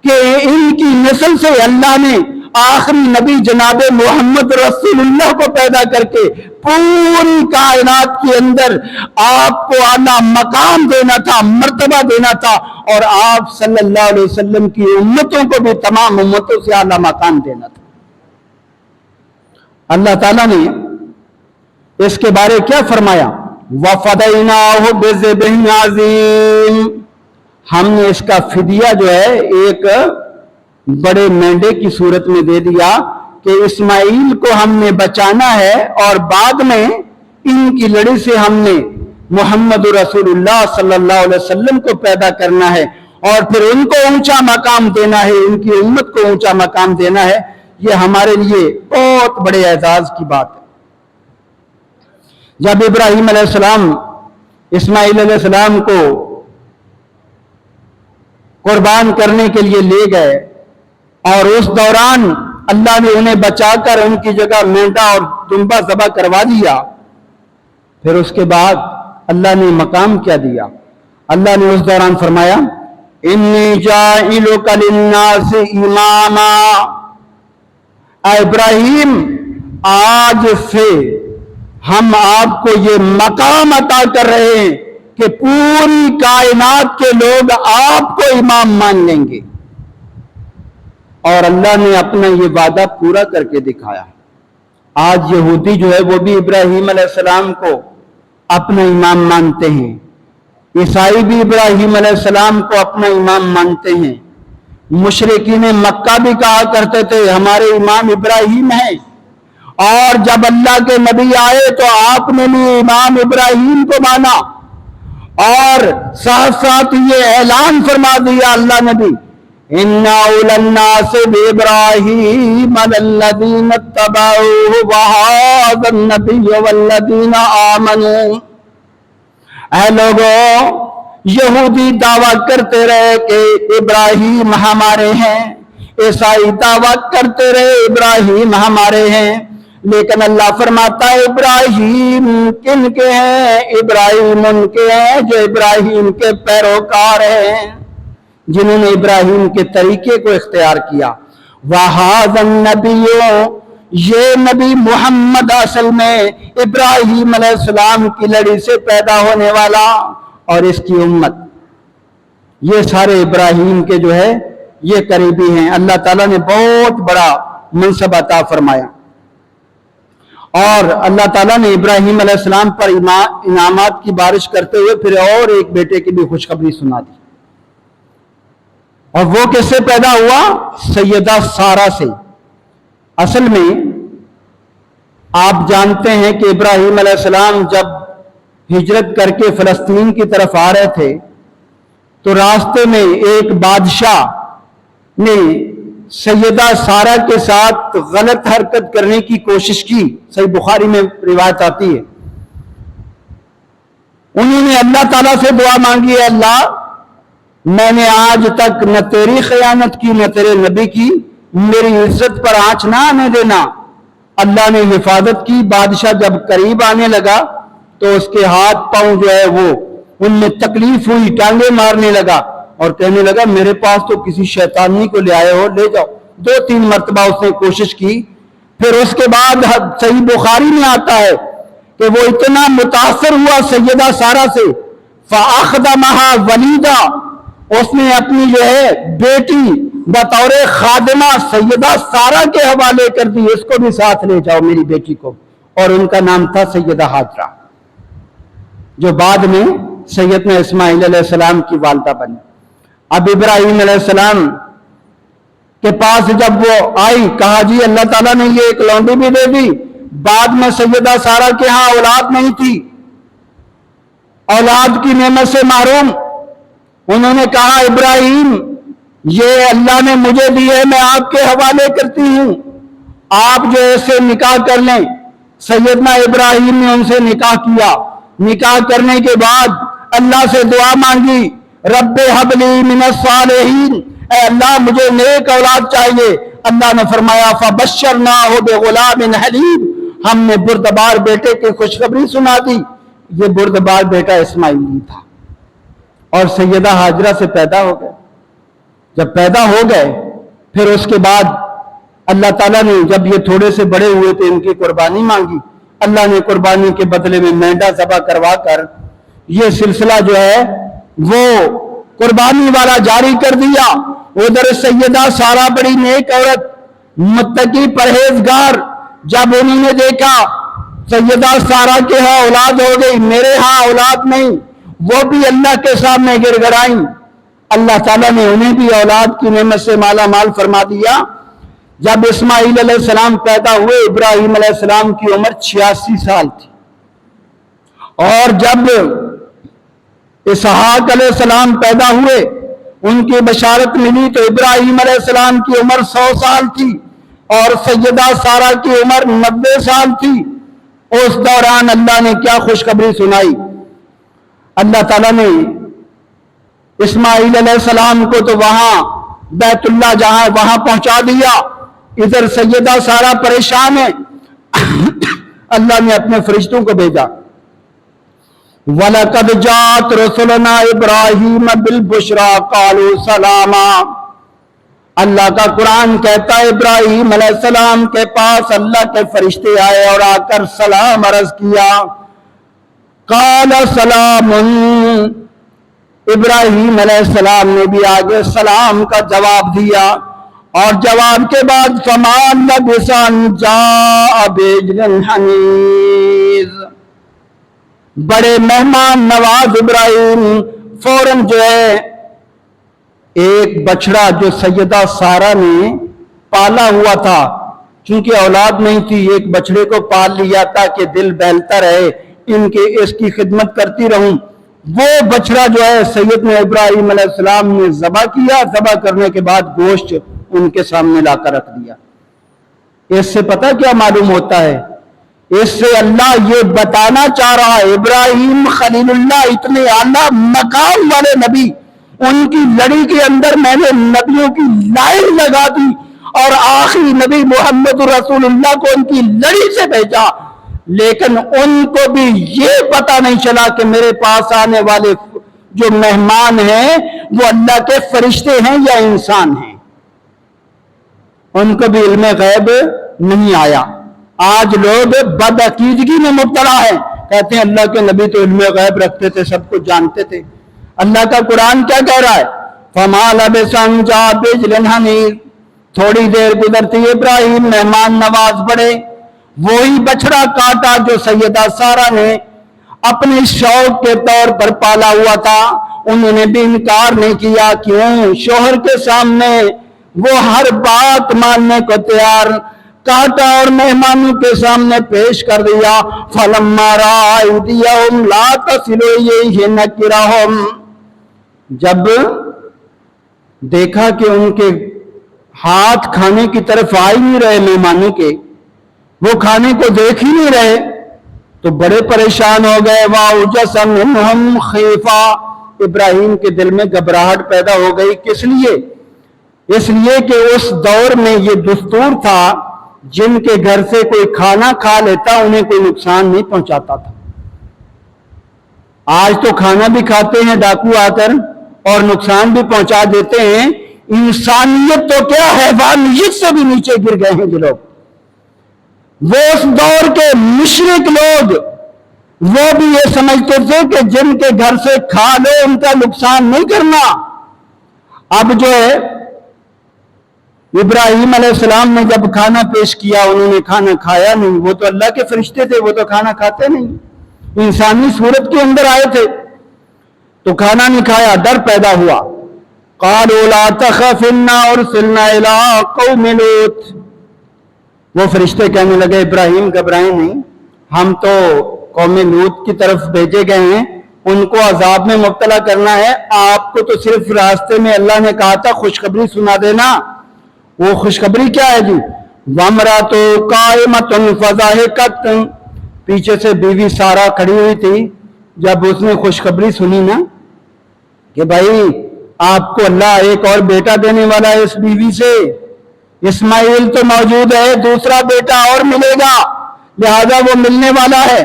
کہ ان کی نسل سے اللہ نے آخری نبی جناب محمد رسول اللہ کو پیدا کر کے پوری کائنات کے اندر آپ کو اعلیٰ مقام دینا تھا، مرتبہ دینا تھا، اور آپ صلی اللہ علیہ وسلم کی امتوں کو بھی تمام امتوں سے اعلیٰ مقام دینا تھا. اللہ تعالیٰ نے اس کے بارے کیا فرمایا؟ وَفَدَيْنَاهُ بِذِبْحٍ عَظِيمٍ. ہم نے اس کا فدیہ جو ہے ایک بڑے مینڈے کی صورت میں دے دیا کہ اسماعیل کو ہم نے بچانا ہے، اور بعد میں ان کی لڑی سے ہم نے محمد رسول اللہ صلی اللہ علیہ وسلم کو پیدا کرنا ہے، اور پھر ان کو اونچا مقام دینا ہے، ان کی امت کو اونچا مقام دینا ہے. یہ ہمارے لیے بہت بڑے اعزاز کی بات ہے. جب ابراہیم علیہ السلام اسماعیل علیہ السلام کو قربان کرنے کے لیے لے گئے، اور اس دوران اللہ نے انہیں بچا کر ان کی جگہ مینڈا اور دمبا ذبح کروا دیا، پھر اس کے بعد اللہ نے مقام کیا دیا؟ اللہ نے اس دوران فرمایا انی جاعلک للناس اماما. اے ابراہیم، آج سے ہم آپ کو یہ مقام عطا کر رہے ہیں کہ پوری کائنات کے لوگ آپ کو امام مان لیں گے. اور اللہ نے اپنا یہ وعدہ پورا کر کے دکھایا. آج یہودی جو ہے وہ بھی ابراہیم علیہ السلام کو اپنا امام مانتے ہیں، عیسائی بھی ابراہیم علیہ السلام کو اپنا امام مانتے ہیں. مشرکین مکہ بھی کہا کرتے تھے ہمارے امام ابراہیم ہیں، اور جب اللہ کے نبی آئے تو آپ نے بھی امام ابراہیم کو مانا، اور ساتھ ساتھ یہ اعلان فرما دیا اللہ نبی اِنَّ أَوْلَى النَّاسِ بِإِبْرَاهِيمَ الَّذِينَ اتَّبَعُوهُ وَهَٰذَا النَّبِيُّ وَالَّذِينَ آمَنُوا. اے لوگوں، یہودی دعویٰ کرتے رہے کہ ابراہیم ہمارے ہیں، عیسائی دعویٰ کرتے رہے ابراہیم ہمارے ہیں، لیکن اللہ فرماتا ہے ابراہیم کن کے ہیں؟ ابراہیم ان کے ہیں جو ابراہیم کے پیروکار ہیں، جنہوں نے ابراہیم کے طریقے کو اختیار کیا. وَهَٰذَا النَّبِيُّ، یہ نبی محمد اصل میں ابراہیم علیہ السلام کی لڑی سے پیدا ہونے والا، اور اس کی امت یہ سارے ابراہیم کے جو ہے یہ قریبی ہیں. اللہ تعالیٰ نے بہت بڑا منصب عطا فرمایا، اور اللہ تعالیٰ نے ابراہیم علیہ السلام پر انعامات کی بارش کرتے ہوئے پھر اور ایک بیٹے کی بھی خوشخبری سنا دی. اور وہ کس سے پیدا ہوا؟ سیدہ سارہ سے. اصل میں آپ جانتے ہیں کہ ابراہیم علیہ السلام جب ہجرت کر کے فلسطین کی طرف آ رہے تھے تو راستے میں ایک بادشاہ نے سیدہ سارہ کے ساتھ غلط حرکت کرنے کی کوشش کی. صحیح بخاری میں روایت آتی ہے. انہوں نے اللہ تعالیٰ سے دعا مانگی، ہے اللہ میں نے آج تک نہ تیری خیانت کی نہ تیرے نبی کی، میری عزت پر آنچ نہ آنے دینا. اللہ نے حفاظت کی. بادشاہ جب قریب آنے لگا تو اس کے ہاتھ پاؤں جو ہے وہ ان میں تکلیف ہوئی، ٹانگیں مارنے لگا اور کہنے لگا میرے پاس تو کسی شیطانی کو لے آئے ہو، لے جاؤ. 2-3 مرتبہ اس نے کوشش کی. پھر اس کے بعد صحیح بخاری میں آتا ہے کہ وہ اتنا متاثر ہوا سیدہ سارہ سے، فَأَخْدَمَهَا وَلِيدًا، اس نے اپنی جو ہے بیٹی بطور خادمہ سیدہ سارہ کے حوالے کر دی، اس کو بھی ساتھ لے جاؤ میری بیٹی کو. اور ان کا نام تھا سیدہ ہاجرہ، جو بعد میں سیدنا اسماعیل علیہ السلام کی والدہ بنی. اب ابراہیم علیہ السلام کے پاس جب وہ آئی، کہا جی اللہ تعالیٰ نے یہ ایک لونڈی بھی دے دی. بعد میں سیدہ سارہ کے ہاں اولاد نہیں تھی، اولاد کی نعمت سے محروم. انہوں نے کہا ابراہیم یہ اللہ نے مجھے دی ہے، میں آپ کے حوالے کرتی ہوں، آپ جو ایسے نکاح کر لیں. سیدنا ابراہیم نے ان سے نکاح کیا. نکاح کرنے کے بعد اللہ سے دعا مانگی، رب ہب لی من الصالحین، اے اللہ مجھے نیک اولاد چاہیے. اللہ نے فرمایا فبشرناہ بغلام حلیم، ہم نے بردبار بیٹے کی خوشخبری سنا دی. یہ بردبار بیٹا اسماعیل تھا اور سیدہ ہاجرہ سے پیدا ہو گئے. جب پیدا ہو گئے پھر اس کے بعد اللہ تعالیٰ نے جب یہ تھوڑے سے بڑے ہوئے تھے ان کی قربانی مانگی. اللہ نے قربانی کے بدلے میں مینڈا ذبح کروا کر یہ سلسلہ جو ہے وہ قربانی والا جاری کر دیا. ادھر سیدہ سارہ بڑی نیک عورت، متقی پرہیزگار، جب انہوں نے دیکھا سیدہ سارہ کے ہاں اولاد ہو گئی، میرے ہاں اولاد نہیں، وہ بھی اللہ کے سامنے گر گڑائیں. اللہ تعالیٰ نے انہیں بھی اولاد کی نعمت سے مالا مال فرما دیا. جب اسماعیل علیہ السلام پیدا ہوئے ابراہیم علیہ السلام کی عمر 86 سال تھی، اور جب اسحاق علیہ السلام پیدا ہوئے ان کی بشارت ملی تو ابراہیم علیہ السلام کی عمر 100 سال تھی اور سیدہ سارہ کی عمر 90 سال تھی. اس دوران اللہ نے کیا خوشخبری سنائی. اللہ تعالیٰ نے اسماعیل علیہ السلام کو تو وہاں بیت اللہ جہاں وہاں پہنچا دیا. ادھر سیدہ سارہ پریشان ہے. اللہ نے اپنے فرشتوں کو بھیجا، وَلَقَدْ جَاءَتْ رُسُلُنَا إِبْرَاهِيمَ بِالْبُشْرَىٰ قَالُوا سَلَامًا. اللہ کا قرآن کہتا ہے ابراہیم علیہ السلام کے پاس اللہ کے فرشتے آئے اور آ کر سلام عرض کیا. قَالَ سَلَامٌ، ابراہیم علیہ السلام نے بھی آگے سلام کا جواب دیا اور جواب کے بعد فَمَا لَبِثَ أَن جَاءَ بِعِجْلٍ حَنِيذٍ، بڑے مہمان نواز ابراہیم فوراً جو ہے ایک بچڑا جو سیدہ سارہ نے پالا ہوا تھا، چونکہ اولاد نہیں تھی، ایک بچڑے کو پال لیا تاکہ دل بہلتا رہے، اس کی خدمت کرتی رہوں. وہ بچڑا جو ہے سیدنا ابراہیم علیہ السلام نے ذبح کیا. ذبح کرنے کے بعد گوشت ان کے سامنے لا کر رکھ دیا. اس سے پتہ کیا معلوم ہوتا ہے؟ اس سے اللہ یہ بتانا چاہ رہا ہے ابراہیم خلیل اللہ اتنے اعلیٰ مقام والے نبی، ان کی لڑی کے اندر میں نے نبیوں کی لائن لگا دی اور آخری نبی محمد رسول اللہ کو ان کی لڑی سے بھیجا، لیکن ان کو بھی یہ پتہ نہیں چلا کہ میرے پاس آنے والے جو مہمان ہیں وہ اللہ کے فرشتے ہیں یا انسان ہیں. ان کو بھی علم غیب نہیں آیا. آج لوگ بدعقیدگی میں مبتلا ہیں، کہتے ہیں اللہ کے نبی تو علم غیب رکھتے تھے، سب کچھ جانتے تھے. اللہ کا قرآن کیا کہہ رہا ہے؟ فَمَا لَبِثَ أَن جَاءَ بِعِجْلٍ حَنِيذٍ، تھوڑی دیر گزرتی ابراہیم مہمان نواز بڑے، وہی بچڑا کاٹا جو سیدہ سارہ نے اپنے شوق کے طور پر پالا ہوا تھا. انہوں نے بھی انکار نہیں کیا. کیوں؟ شوہر کے سامنے وہ ہر بات ماننے کو تیار. کاٹا اور مہمانوں کے سامنے پیش کر دیا. فَلَمَّا رَأَىٰ أَيْدِيَهُمْ لَا تَصِلُ إِلَيْهِ نَكِرَهُمْ، جب دیکھا کہ ان کے ہاتھ کھانے کی طرف آ ہی نہیں رہے مہمانوں کے، وہ کھانے کو دیکھ ہی نہیں رہے، تو بڑے پریشان ہو گئے. وَأَوْجَسَ مِنْهُمْ خِيفَةً، ابراہیم کے دل میں گھبراہٹ پیدا ہو گئی. کس لیے؟ اس لیے کہ اس دور میں یہ دستور تھا جن کے گھر سے کوئی کھانا کھا لیتا انہیں کوئی نقصان نہیں پہنچاتا تھا. آج تو کھانا بھی کھاتے ہیں ڈاکو آ کر اور نقصان بھی پہنچا دیتے ہیں. انسانیت تو کیا حیوانیت سے بھی نیچے گر گئے ہیں یہ لوگ. وہ اس دور کے مشرک لوگ وہ بھی یہ سمجھتے تھے کہ جن کے گھر سے کھا لو ان کا نقصان نہیں کرنا. اب جو ہے ابراہیم علیہ السلام نے جب کھانا پیش کیا انہوں نے کھانا کھایا نہیں. وہ تو اللہ کے فرشتے تھے، وہ تو کھانا کھاتے نہیں، انسانی صورت کے اندر آئے تھے، تو کھانا نہیں کھایا. ڈر پیدا ہوا. قالوا لا تخف انا ارسلنا الى قوم لوط، وہ فرشتے کہنے لگے ابراہیم گھبرائیں نہیں، ہم تو قوم لوط کی طرف بھیجے گئے ہیں، ان کو عذاب میں مبتلا کرنا ہے. آپ کو تو صرف راستے میں اللہ نے کہا تھا خوشخبری سنا دینا. وہ خوشخبری کیا ہے جی؟ وَامْرَأَتُهُ قَائِمَةٌ فَضَحِكَتْ، پیچھے سے بیوی سارا کھڑی ہوئی تھی. جب اس نے خوشخبری سنی نا کہ بھائی آپ کو اللہ ایک اور بیٹا دینے والا ہے اس بیوی سے، اسماعیل تو موجود ہے، دوسرا بیٹا اور ملے گا، لہذا وہ ملنے والا ہے.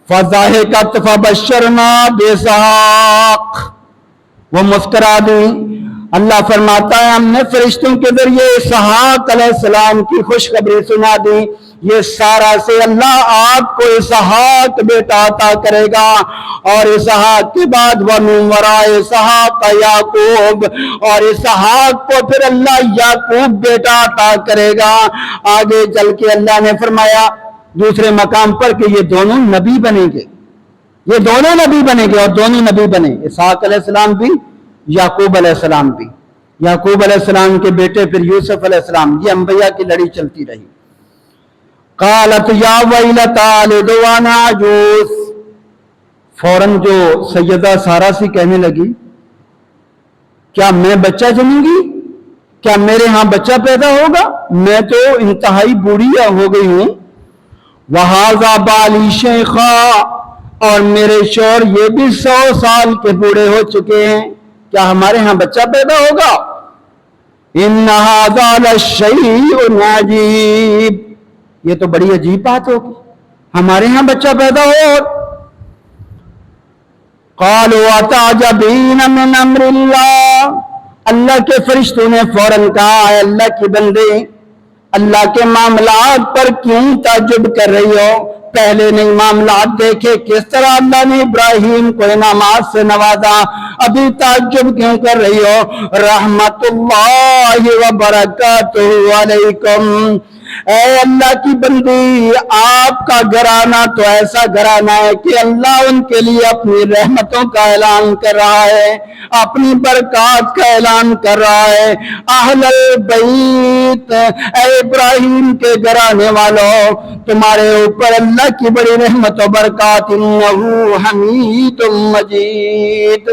فَضَحِكَتْ فَبَشَّرْنَا بِإِسْحَاقَ، وہ مسکرا دی. اللہ فرماتا ہے ہم نے فرشتوں کے ذریعے اسحاق علیہ السلام کی خوشخبری سنا دی. یہ سارا سے اللہ آپ کو اسحاق بیٹا عطا کرے گا، اور اسحاق کے بعد وَمِن وَرَاءِ اسحاق یعقوب، اور اسحاق کو پھر اللہ یعقوب بیٹا عطا کرے گا. آگے چل کے اللہ نے فرمایا دوسرے مقام پر کہ یہ دونوں نبی بنیں گے، یہ دونوں نبی بنیں گے، اور دونوں نبی بنے، اسحاق علیہ السلام بھی یعقوب علیہ السلام بھی. یعقوب علیہ السلام کے بیٹے پھر یوسف علیہ السلام. یہ انبیاء کی لڑی چلتی رہی. قالت یا ویلتا لد وانا عجوز، فوراً جو سیدہ سارا سی کہنے لگی کیا میں بچہ جنوں گی؟ کیا میرے ہاں بچہ پیدا ہوگا؟ میں تو انتہائی بوڑھی ہو گئی ہوں. وہذا بالی شیخا، اور میرے شوہر یہ بھی 100 سال کے بوڑھے ہو چکے ہیں، کیا ہمارے ہاں بچہ پیدا ہوگا؟ ان ھذا لشیء عجیب، یہ تو بڑی عجیب بات ہوگی، ہمارے ہاں بچہ پیدا ہو. قالوا اتعجبین من امر اللہ، اللہ کے فرشتوں نے فوراً کہا اے اللہ کی بندے، اللہ کے معاملات پر کیوں تعجب کر رہی ہو؟ پہلے نہیں معاملات دیکھے کس طرح اللہ نے ابراہیم کو انعامات سے نوازا، ابھی تعجب کیوں کر رہی ہو؟ رحمت اللہ وبرکاتہ علیکم، اے اللہ کی بندی آپ کا گھرانہ تو ایسا گھرانہ ہے کہ اللہ ان کے لیے اپنی رحمتوں کا اعلان کر رہا ہے، اپنی برکات کا اعلان کر رہا ہے. اہل البیت، اے ابراہیم کے گھرانے والوں، تمہارے اوپر اللہ کی بڑی رحمت و برکات، انہ حمید مجید.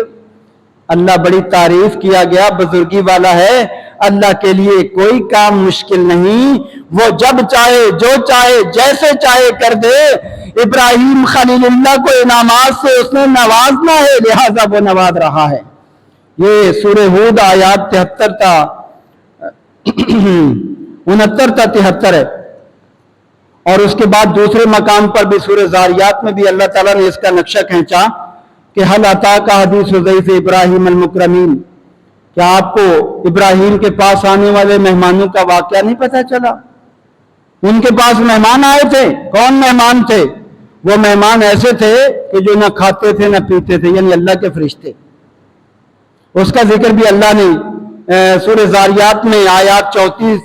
اللہ بڑی تعریف کیا گیا، بزرگی والا ہے. اللہ کے لیے کوئی کام مشکل نہیں، وہ جب چاہے جو چاہے جیسے چاہے کر دے. ابراہیم خلیل اللہ کو انعامات سے اس نے نوازنا ہے، لہذا وہ نواز رہا ہے. یہ سورہ ہود آیات 73 تا 69 تا 73 ہے. اور اس کے بعد دوسرے مقام پر بھی سورہ زاریات میں بھی اللہ تعالیٰ نے اس کا نقشہ کھینچا کہ حل اتاک حدیث ضیف ابراہیم المکرمین، کیا آپ کو ابراہیم کے پاس آنے والے مہمانوں کا واقعہ نہیں پتہ چلا؟ ان کے پاس مہمان آئے تھے. کون مہمان تھے؟ وہ مہمان ایسے تھے کہ جو نہ کھاتے تھے نہ پیتے تھے، یعنی اللہ کے فرشتے. اس کا ذکر بھی اللہ نے سورہ زاریات میں آیات 24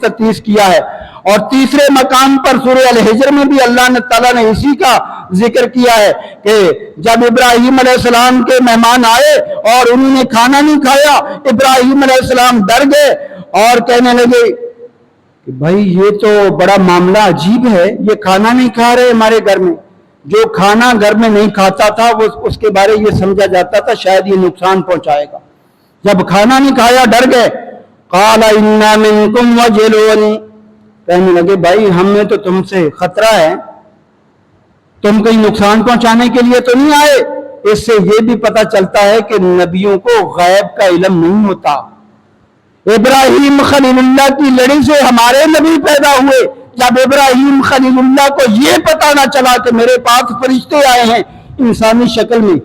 تا 30 کیا ہے. اور تیسرے مقام پر سورہ الحجر میں بھی اللہ نے تعالیٰ نے اسی کا ذکر کیا ہے کہ جب ابراہیم علیہ السلام کے مہمان آئے اور انہوں نے کھانا نہیں کھایا، ابراہیم علیہ السلام ڈر گئے اور کہنے لگے کہ بھائی یہ تو بڑا معاملہ عجیب ہے، یہ کھانا نہیں کھا رہے ہمارے گھر میں. جو کھانا گھر میں نہیں کھاتا تھا وہ اس کے بارے یہ سمجھا جاتا تھا شاید یہ نقصان پہنچائے گا. جب کھانا نہیں کھایا ڈر گئے. قال انا منکم وجلون، کہنے لگے بھائی ہم میں تو تم سے خطرہ ہے، تم کہیں نقصان پہنچانے کے لیے تو نہیں آئے. اس سے یہ بھی پتہ چلتا ہے کہ نبیوں کو غیب کا علم نہیں ہوتا. ابراہیم خلیل اللہ کی لڑی سے ہمارے نبی پیدا ہوئے. جب ابراہیم خلیل اللہ کو یہ پتہ نہ چلا کہ میرے پاس فرشتے آئے ہیں انسانی شکل میں،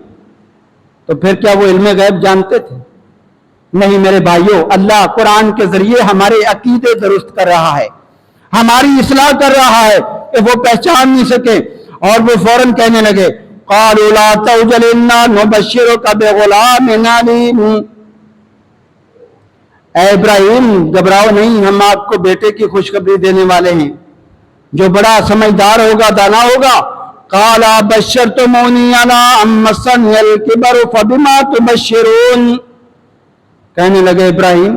تو پھر کیا وہ علم غیب جانتے تھے؟ نہیں میرے بھائیوں، اللہ قرآن کے ذریعے ہمارے عقیدے درست کر رہا ہے، ہماری اصلاح کر رہا ہے کہ وہ پہچان نہیں سکے. اور وہ فوراً کہنے لگے قالوا لا توجل انا نبشرک بغلام علیم، اے ابراہیم گھبراؤ نہیں، ہم آپ کو بیٹے کی خوشخبری دینے والے ہیں جو بڑا سمجھدار ہوگا، دانا ہوگا. قال بشرتمونی علی ان مسنی الکبر فبما تبشرون، کہنے لگے ابراہیم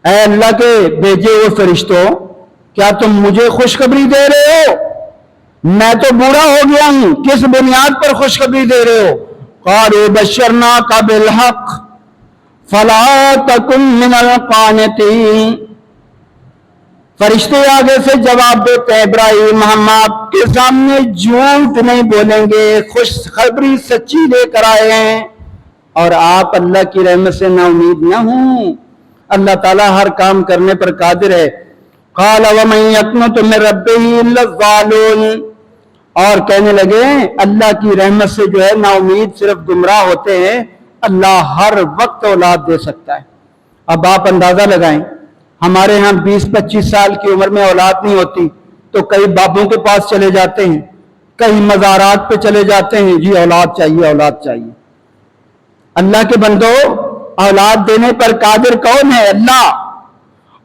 اے اللہ کے بھیجے ہوئے فرشتوں، کیا تم مجھے خوشخبری دے رہے ہو؟ میں تو بوڑھا ہو گیا ہوں، کس بنیاد پر خوشخبری دے رہے ہو؟ قالوا بشرناک بالحق فلا تکن من القانتین، فرشتے آگے سے جواب دیتے ہیں ابراہیم ہم آپ کے سامنے جھوٹ نہیں بولیں گے، خوشخبری سچی لے کر آئے ہیں اور آپ اللہ کی رحمت سے نا امید نہ ہوں، اللہ تعالیٰ ہر کام کرنے پر قادر ہے. قال ومن یقنط من ربہ الا الضالون، اور کہنے لگے اللہ کی رحمت سے جو ہے نا امید صرف گمراہ ہوتے ہیں، اللہ ہر وقت اولاد دے سکتا ہے. اب آپ اندازہ لگائیں، ہمارے ہاں 20-25 سال کی عمر میں اولاد نہیں ہوتی تو کئی بابوں کے پاس چلے جاتے ہیں، کئی مزارات پہ چلے جاتے ہیں، جی اولاد چاہیے اولاد چاہیے. اللہ کے بندو اولاد دینے پر قادر کون ہے؟ اللہ.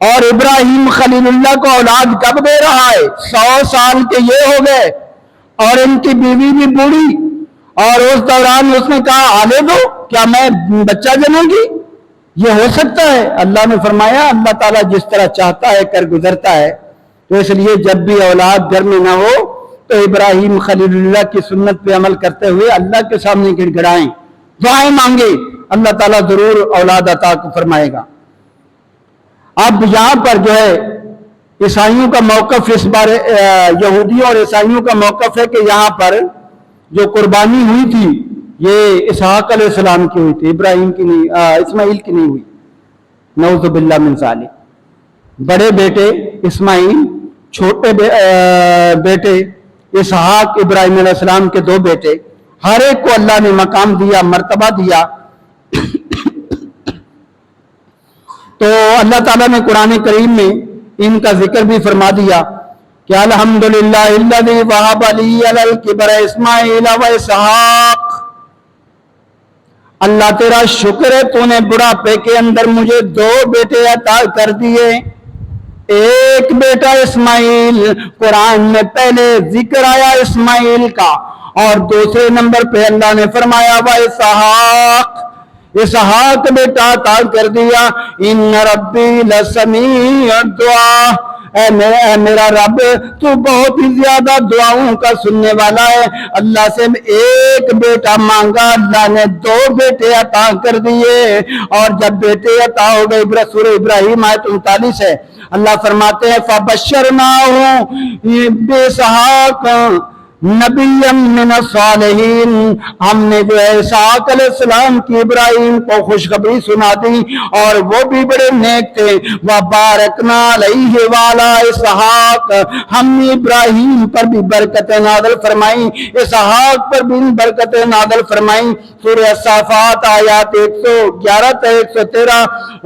اور ابراہیم خلیل اللہ کو اولاد کب دے رہا ہے؟ 100 سال کے یہ ہو گئے اور ان کی بیوی بھی بوڑھی، اور اس دوران اس نے کہا آنے دو، کیا میں بچہ جنوں گی؟ یہ ہو سکتا ہے؟ اللہ نے فرمایا اللہ تعالیٰ جس طرح چاہتا ہے کر گزرتا ہے. تو اس لیے جب بھی اولاد گھر میں نہ ہو تو ابراہیم خلیل اللہ کی سنت پہ عمل کرتے ہوئے اللہ کے سامنے گڑ گڑائیں، دعائیں مانگے، اللہ تعالیٰ ضرور اولاد عطا فرمائے گا. اب یہاں پر جو ہے عیسائیوں کا موقف اس بارے، یہودیوں اور عیسائیوں کا موقف ہے کہ یہاں پر جو قربانی ہوئی تھی یہ اسحاق علیہ السلام کی ہوئی تھی، ابراہیم کی نہیں، اسماعیل کی نہیں ہوئی. نعوذ باللہ من ذالک. بڑے بیٹے اسماعیل، چھوٹے بیٹے اسحاق، ابراہیم علیہ السلام کے 2 بیٹے، ہر ایک کو اللہ نے مقام دیا، مرتبہ دیا. تو اللہ تعالیٰ نے قرآن کریم میں ان کا ذکر بھی فرما دیا کہ الحمدللہ الذی وہب لی علی الکبر اسماعیل و اسحاق، اللہ تیرا شکر ہے تو نے بڑھاپے کے اندر مجھے 2 بیٹے عطا کر دیے. ایک بیٹا اسماعیل، قرآن میں پہلے ذکر آیا اسماعیل کا، اور دوسرے نمبر پہ اللہ نے فرمایا و اسحاق، اسحاق بیٹا عطا کر دیا. ان ربی لسمیع الدعاء، اے میرا رب تو بہت ہی زیادہ دعاؤں کا سننے والا ہے. اللہ سے ایک بیٹا مانگا، اللہ نے 2 بیٹے عطا کر دیے. اور جب بیٹے عطا ہو گئے، سورہ ابراہیم آیت 39 ہے، اللہ فرماتے ہیں فَبَشَّرْنَاهُ بِإِسْحَاقَ نبی من الصالحین، ہم نے جو ہے اسحاق علیہ السلام کی ابراہیم کو خوشخبری سنا دی اور وہ بھی بڑے نیک تھے. وَبَارَكْنَا عَلَيْهِ وَعَلَىٰ اسحاق، ہم نے ابراہیم پر بھی برکتیں نازل فرمائیں، اسحاق پر بھی برکتیں نازل فرمائیں. سورہ الصافات آیات 111 تا 113.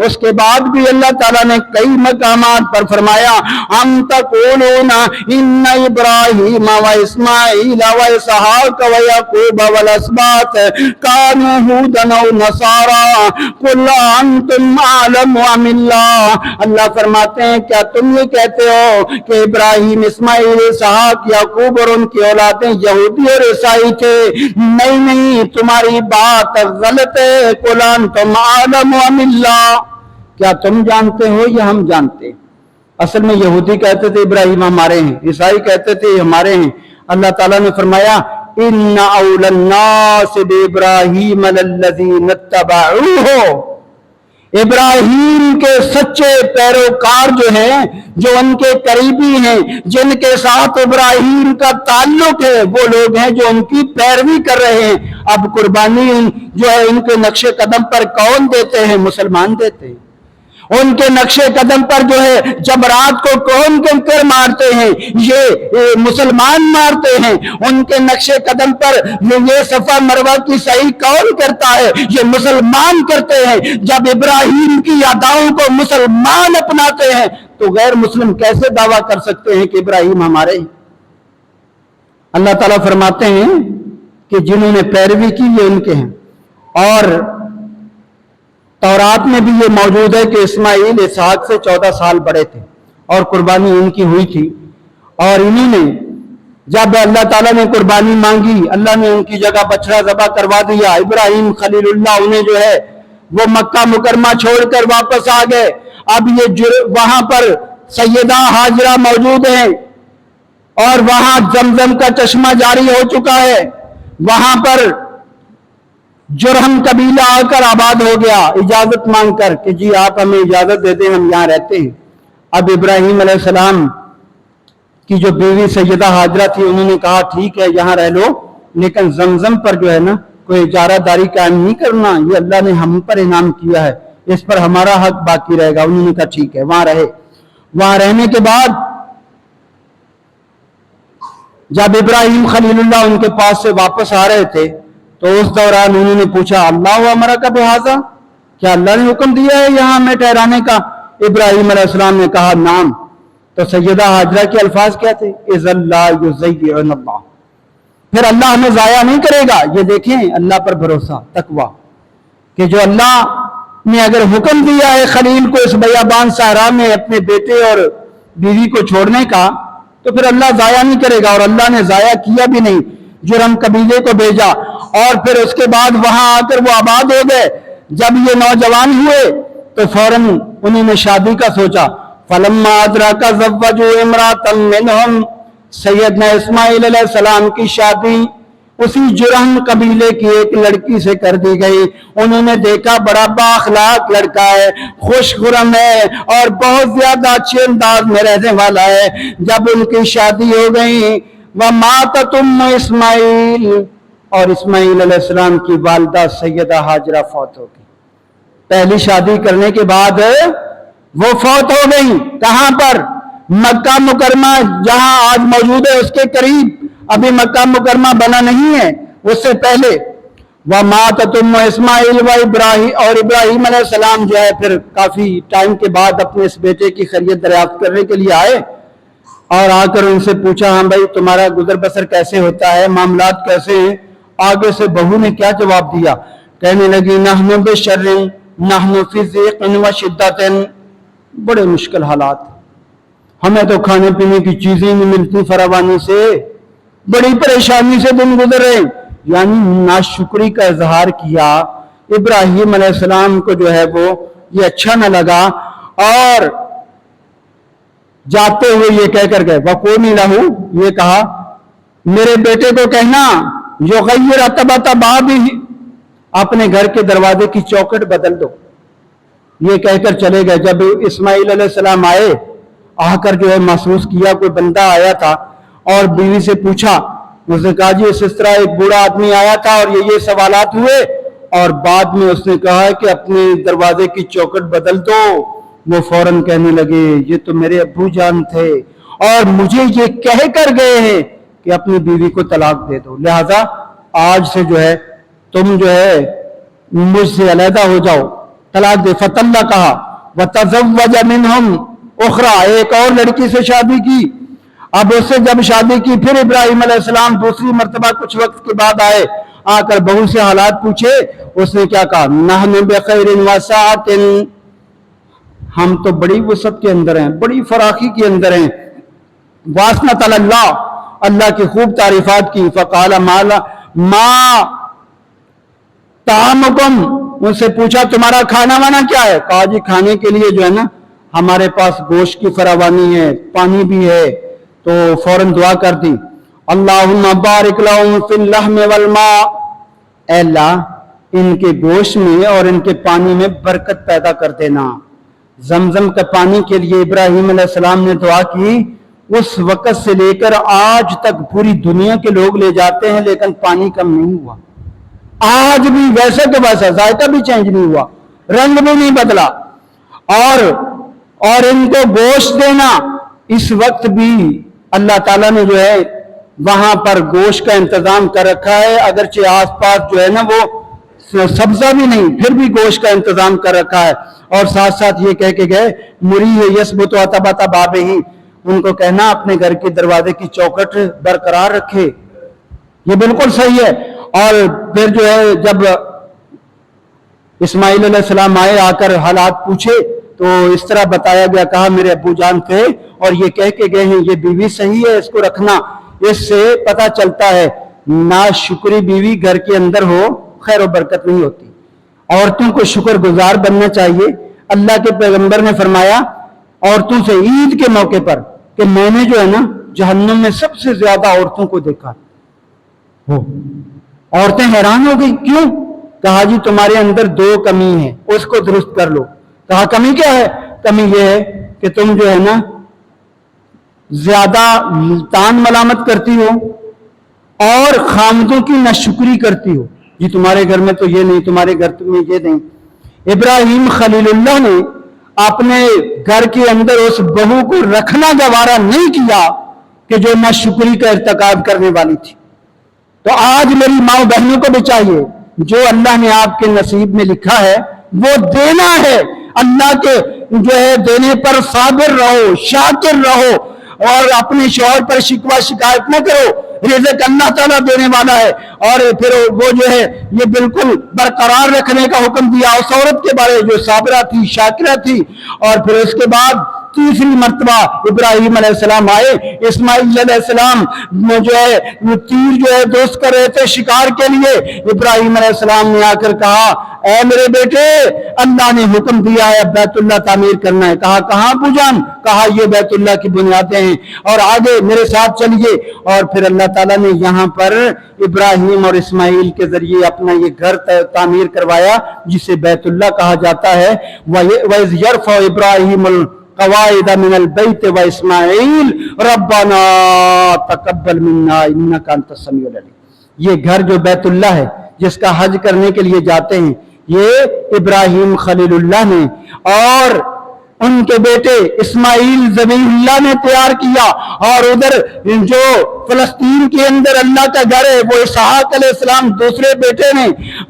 اس کے بعد بھی اللہ تعالیٰ نے کئی مقامات پر فرمایا ام تقولون ان ابراہیم و اسماعیل و اسحاق و یعقوب والاسباط کانوا ہودا او نصارا قل انتم اعلم ام اللہ. اللہ فرماتے ہیں کیا تم یہ کہتے ہو کہ ابراہیم، اسماعیل، اسحاق، یعقوب اور ان کی اولادیں یہودی اور عیسائی تھے؟ نہیں، تمہاری بات غلط ہے. قل انتم اعلم ام اللہ، کیا تم جانتے ہو یا ہم جانتے؟ اصل میں یہودی کہتے تھے ابراہیم ہمارے ہیں، عیسائی کہتے تھے ہمارے ہیں۔ اللہ تعالیٰ نے فرمایا ان اول الناس بابراہیم للذین اتبعوہ، ابراہیم کے سچے پیروکار جو ہیں، جو ان کے قریبی ہیں، جن کے ساتھ ابراہیم کا تعلق ہے، وہ لوگ ہیں جو ان کی پیروی کر رہے ہیں۔ اب قربانی جو ہے ان کے نقش قدم پر کون دیتے ہیں؟ مسلمان دیتے ہیں۔ ان کے نقش قدم پر جو ہے جمرات کو کون کنکر مارتے ہیں؟ یہ مسلمان مارتے ہیں۔ ان کے نقش قدم پر یہ صفا مروہ کی صحیح کون کرتا ہے؟ یہ مسلمان کرتے ہیں۔ جب ابراہیم کی اداؤں کو مسلمان اپناتے ہیں تو غیر مسلم کیسے دعویٰ کر سکتے ہیں کہ ابراہیم ہمارے ہیں؟ اللہ تعالیٰ فرماتے ہیں کہ جنہوں نے پیروی کی یہ ان کے ہیں، اور تورات میں بھی یہ موجود ہے کہ اسماعیل اسحاق سے 14 سال بڑے تھے اور قربانی ان کی ہوئی تھی، اور انہوں نے جب اللہ تعالیٰ نے قربانی مانگی، اللہ نے ان کی جگہ بچڑا ذبح کروا دیا۔ ابراہیم خلیل اللہ انہیں جو ہے وہ مکہ مکرمہ چھوڑ کر واپس آ گئے۔ اب یہ وہاں پر سیدہ ہاجرہ موجود ہیں، اور وہاں زمزم کا چشمہ جاری ہو چکا ہے۔ وہاں پر جرہم قبیلہ آ کر آباد ہو گیا اجازت مانگ کر کہ جی آپ ہمیں اجازت دے دیں، ہم یہاں رہتے ہیں۔ اب ابراہیم علیہ السلام کی جو بیوی سیدہ ہاجرہ تھی انہوں نے کہا ٹھیک ہے یہاں رہ لو، لیکن زمزم پر جو ہے نا کوئی اجارہ داری قائم نہیں کرنا، یہ اللہ نے ہم پر انعام کیا ہے، اس پر ہمارا حق باقی رہے گا۔ انہوں نے کہا ٹھیک ہے وہاں رہے۔ وہاں رہنے کے بعد جب ابراہیم خلیل اللہ ان کے پاس سے واپس آ رہے تھے تو اس دوران انہوں نے پوچھا اللہ امرک بہذا، کیا اللہ نے حکم دیا ہے یہاں ہمیں ٹھہرانے کا؟ ابراہیم علیہ السلام نے کہا نعم۔ تو سیدہ ہاجرہ کے الفاظ کیا تھے؟ اذ لا یضیعن اللہ، پھر اللہ ہمیں ضائع نہیں کرے گا۔ یہ دیکھیں اللہ پر بھروسہ، تقویٰ، کہ جو اللہ نے اگر حکم دیا ہے خلیل کو اس بیابان صحرا میں اپنے بیٹے اور بیوی کو چھوڑنے کا تو پھر اللہ ضائع نہیں کرے گا، اور اللہ نے ضائع کیا بھی نہیں۔ جرم قبیلے کو بھیجا اور پھر اس کے بعد وہاں آ کر وہ آباد ہو گئے۔ جب یہ نوجوان ہوئے تو فوراً انہوں نے شادی کا سوچا۔ فلما ادرک زوجوا امرأة منهم، سیدنا اسماعیل علیہ السلام کی شادی اسی جرہم قبیلے کی ایک لڑکی سے کر دی گئی۔ انہوں نے دیکھا بڑا با اخلاق لڑکا ہے، خوش خرم ہے اور بہت زیادہ اچھے انداز میں رہنے والا ہے۔ جب ان کی شادی ہو گئی وَمَاتَتْ أُمُّ اسماعیل، اور اسماعیل علیہ السلام کی والدہ سیدہ ہاجرہ فوت ہو گئی۔ پہلی شادی کرنے کے بعد وہ فوت ہو گئی۔ کہاں پر؟ مکہ مکرمہ جہاں آج موجود ہے اس کے قریب، ابھی مکہ مکرمہ بنا نہیں ہے، اس سے پہلے۔ وَمَاتَتْ أُمُّ اسماعیل وَإِبْرَاهِيمَ، اور ابراہیم علیہ السلام جو ہے پھر کافی ٹائم کے بعد اپنے اس بیٹے کی خیریت دریافت کرنے کے لیے آئے، اور آ کر ان سے پوچھا ہاں بھائی تمہارا گزر بسر کیسے ہوتا ہے، معاملات کیسے ہیں؟ آگے سے بہو نے کیا جواب دیا؟ کہنے لگی نحن بشر نحن فی ضیق و شدت، بڑے مشکل حالات، ہمیں تو کھانے پینے کی چیزیں نہیں ملتی فراوانی سے، بڑی پریشانی سے دن گزر رہے۔ یعنی ناشکری کا اظہار کیا۔ ابراہیم علیہ السلام کو جو ہے وہ یہ اچھا نہ لگا، اور جاتے ہوئے یہ کہہ کر گئے وَقُولِي لَهُ، یہ کہا میرے بیٹے کو کہنا یغیر عتبۃ بابہ، اپنے گھر کے دروازے کی چوکھٹ بدل دو۔ یہ کہہ کر چلے گئے۔ جب اسماعیل علیہ السلام آئے، آ کر جو ہے محسوس کیا کوئی بندہ آیا تھا، اور بیوی سے پوچھا، اس نے کہا جی اس طرح ایک بوڑھا آدمی آیا تھا اور یہ سوالات ہوئے، اور بعد میں اس نے کہا کہ اپنے دروازے کی چوکھٹ بدل دو۔ وہ فوراً کہنے لگے یہ تو میرے ابو جان تھے اور مجھے یہ کہہ کر گئے ہیں کہ اپنی بیوی کو طلاق دے دو، لہذا آج سے جو ہے تم جو ہے مجھ سے علیحدہ ہو جاؤ، طلاق دے۔ فطلقھا وتزوج منہم اخرى، ایک اور لڑکی سے شادی کی۔ اب اس سے جب شادی کی پھر ابراہیم علیہ السلام دوسری مرتبہ کچھ وقت کے بعد آئے، آ کر بہو سے حالات پوچھے۔ اس نے کیا کہا؟ نحن بخیر وسعۃ، ہم تو بڑی وسعت کے اندر ہیں، بڑی فراخی کے اندر ہیں۔ واسنت اللہ، اللہ کی خوب تعریفات کی۔ فقال ما طعامکم، ان سے پوچھا تمہارا کھانا وانا کیا ہے؟ کہا جی کھانے کے لیے جو ہے نا ہمارے پاس گوشت کی فراوانی ہے، پانی بھی ہے، تو فوراً دعا کر دی، اللہم بارک لہم فی اللحم والماء، اے اللہ ان کے گوشت میں اور ان کے پانی میں برکت پیدا کر دینا۔ زمزم کے پانی کے لیے ابراہیم علیہ السلام نے دعا کی، اس وقت سے لے کر آج تک پوری دنیا کے لوگ لے جاتے ہیں لیکن پانی کم نہیں ہوا، آج بھی ویسے کہ ویسا، ذائقہ بھی چینج نہیں ہوا، رنگ بھی نہیں بدلا، اور ان کو گوشت دینا، اس وقت بھی اللہ تعالیٰ نے جو ہے وہاں پر گوشت کا انتظام کر رکھا ہے، اگرچہ آس پاس جو ہے نا وہ سبزہ بھی نہیں، پھر بھی گوشت کا انتظام کر رکھا ہے، اور ساتھ ساتھ یہ کہہ کے گئے مری یثبت اتبت بابہ، ان کو کہنا اپنے گھر کے دروازے کی چوکھٹ برقرار رکھے، یہ بالکل صحیح ہے۔ اور پھر جو ہے جب اسماعیل علیہ السلام آئے، آ کر حالات پوچھے تو اس طرح بتایا گیا، کہا میرے ابو جان تھے اور یہ کہہ کے گئے ہیں یہ بیوی صحیح ہے، اس کو رکھنا۔ اس سے پتہ چلتا ہے ناشکری بیوی گھر کے اندر ہو خیر و برکت نہیں ہوتی، عورتوں کو شکر گزار بننا چاہیے۔ اللہ کے پیغمبر نے فرمایا عورتوں سے عید کے موقع پر کہ میں نے جو ہے نا جہنم میں سب سے زیادہ عورتوں کو دیکھا ہو۔ عورتیں حیران ہو گئی، کیوں؟ کہا جی تمہارے اندر دو کمی ہیں، اس کو درست کر لو۔ کہا کمی کیا ہے؟ کمی یہ ہے کہ تم جو ہے نا زیادہ تان ملامت کرتی ہو اور خامدوں کی ناشکری کرتی ہو، جی تمہارے گھر میں تو یہ نہیں، تمہارے گھر میں یہ نہیں۔ ابراہیم خلیل اللہ نے اپنے گھر کے اندر اس بہو کو رکھنا گوارا نہیں کیا کہ جو ناشکری کا ارتکاب کرنے والی تھی۔ تو آج میری ماں بہنوں کو بھی چاہیے جو اللہ نے آپ کے نصیب میں لکھا ہے وہ دینا ہے، اللہ کے جو ہے دینے پر صابر رہو، شاکر رہو، اور اپنے شوہر پر شکوہ شکایت نہ کرو، رزق اللہ تعالیٰ دینے والا ہے۔ اور پھر وہ جو ہے یہ بالکل برقرار رکھنے کا حکم دیا اس عورت کے بارے جو صابرہ تھی، شاکرہ تھی۔ اور پھر اس کے بعد تیسری مرتبہ ابراہیم علیہ السلام آئے، اسماعیل علیہ السلام جو ہے تیر جو ہے دوست کر رہے تھے شکار کے لیے، ابراہیم علیہ السلام نے آ کر کہا اے میرے بیٹے اللہ نے حکم دیا ہے بیت اللہ تعمیر کرنا ہے۔ کہا کہاں ابو جان؟ کہا یہ بیت اللہ کی بنیادیں ہیں، اور آگے میرے ساتھ چلیے۔ اور پھر اللہ تعالیٰ نے یہاں پر ابراہیم اور اسماعیل کے ذریعے اپنا یہ گھر تعمیر کروایا جسے بیت اللہ کہا جاتا ہے۔ وَإِذْ يَرْفَعُ إِبْرَاهِيمُ الْقَوَاعِدَ مِنَ الْبَيْتِ وَإِسْمَاعِيلُ رَبَّنَا تَقَبَّلْ مِنَّا إِنَّكَ أَنْتَ السَّمِيعُ الْعَلِيمُ۔ یہ گھر جو بیت اللہ ہے جس کا حج کرنے کے لیے جاتے ہیں، یہ ابراہیم خلیل اللہ نے اور ان کے بیٹے اسماعیل ذبیح اللہ نے تیار کیا، اور ادھر جو فلسطین کے اندر اللہ کا گھر ہے وہ اسحاق علیہ السلام دوسرے بیٹے نے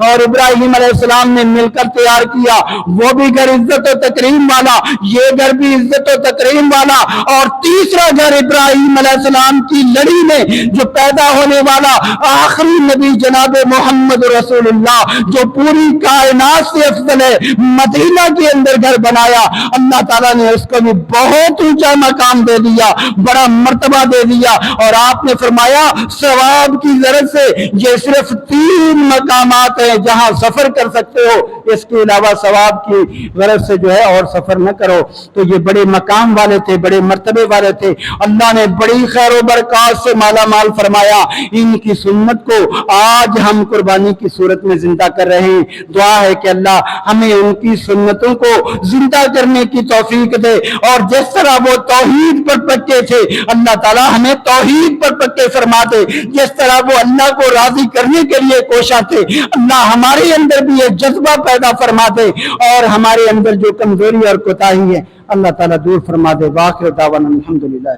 اور ابراہیم علیہ السلام نے مل کر تیار کیا، وہ بھی گھر عزت و تکریم والا، یہ گھر بھی عزت و تکریم والا، اور تیسرا گھر ابراہیم علیہ السلام کی لڑی میں جو پیدا ہونے والا آخری نبی جناب محمد رسول اللہ جو پوری کائنات سے افضل ہے، مدینہ کے اندر گھر بنایا۔ اللہ تعالیٰ نے اس کو بھی بہت اونچا مقام دے دیا، بڑا مرتبہ دے دیا، اور آپ نے فرمایا ثواب کی غرض سے یہ صرف 3 مقامات ہیں جہاں سفر کر سکتے ہو، اس کے علاوہ ثواب کی غرض سے جو ہے اور سفر نہ کرو۔ تو یہ بڑے مقام والے تھے، بڑے مرتبے والے تھے، اللہ نے بڑی خیر و برکات سے مالا مال فرمایا۔ ان کی سنت کو آج ہم قربانی کی صورت میں زندہ کر رہے ہیں۔ دعا ہے کہ اللہ ہمیں ان کی سنتوں کو زندہ کرنے کی توفیق دے، اور جس طرح وہ توحید پر پکے تھے اللہ تعالیٰ ہمیں توحید پر پکے فرما دے، جس طرح وہ اللہ کو راضی کرنے کے لیے کوشاں تھے اللہ ہمارے اندر بھی یہ جذبہ پیدا فرما دے، اور ہمارے اندر جو کمزوری اور کوتاہی ہے اللہ تعالیٰ دور فرما دے۔ وآخر دعوانا الحمدللہ۔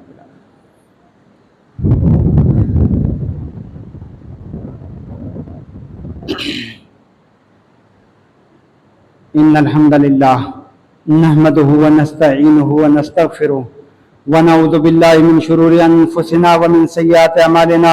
ان الحمد للہ نحمده ونستعینه ونستغفره ونعوذ باللہ من شرور انفسنا ومن سیئات اعمالنا،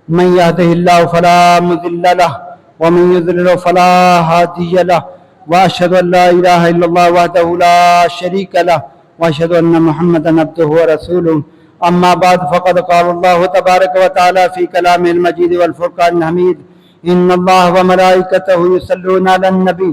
من يهده الله فلا مضل له ومن يضلل فلا هادي له، واشهد ان لا اله الا الله وحده لا شريك له، واشهد ان محمدا عبده ورسوله۔ اما بعد فقد قال الله تبارك وتعالى في كلامه المجيد والفرقان الحميد ان الله وملائكته يصلون على النبي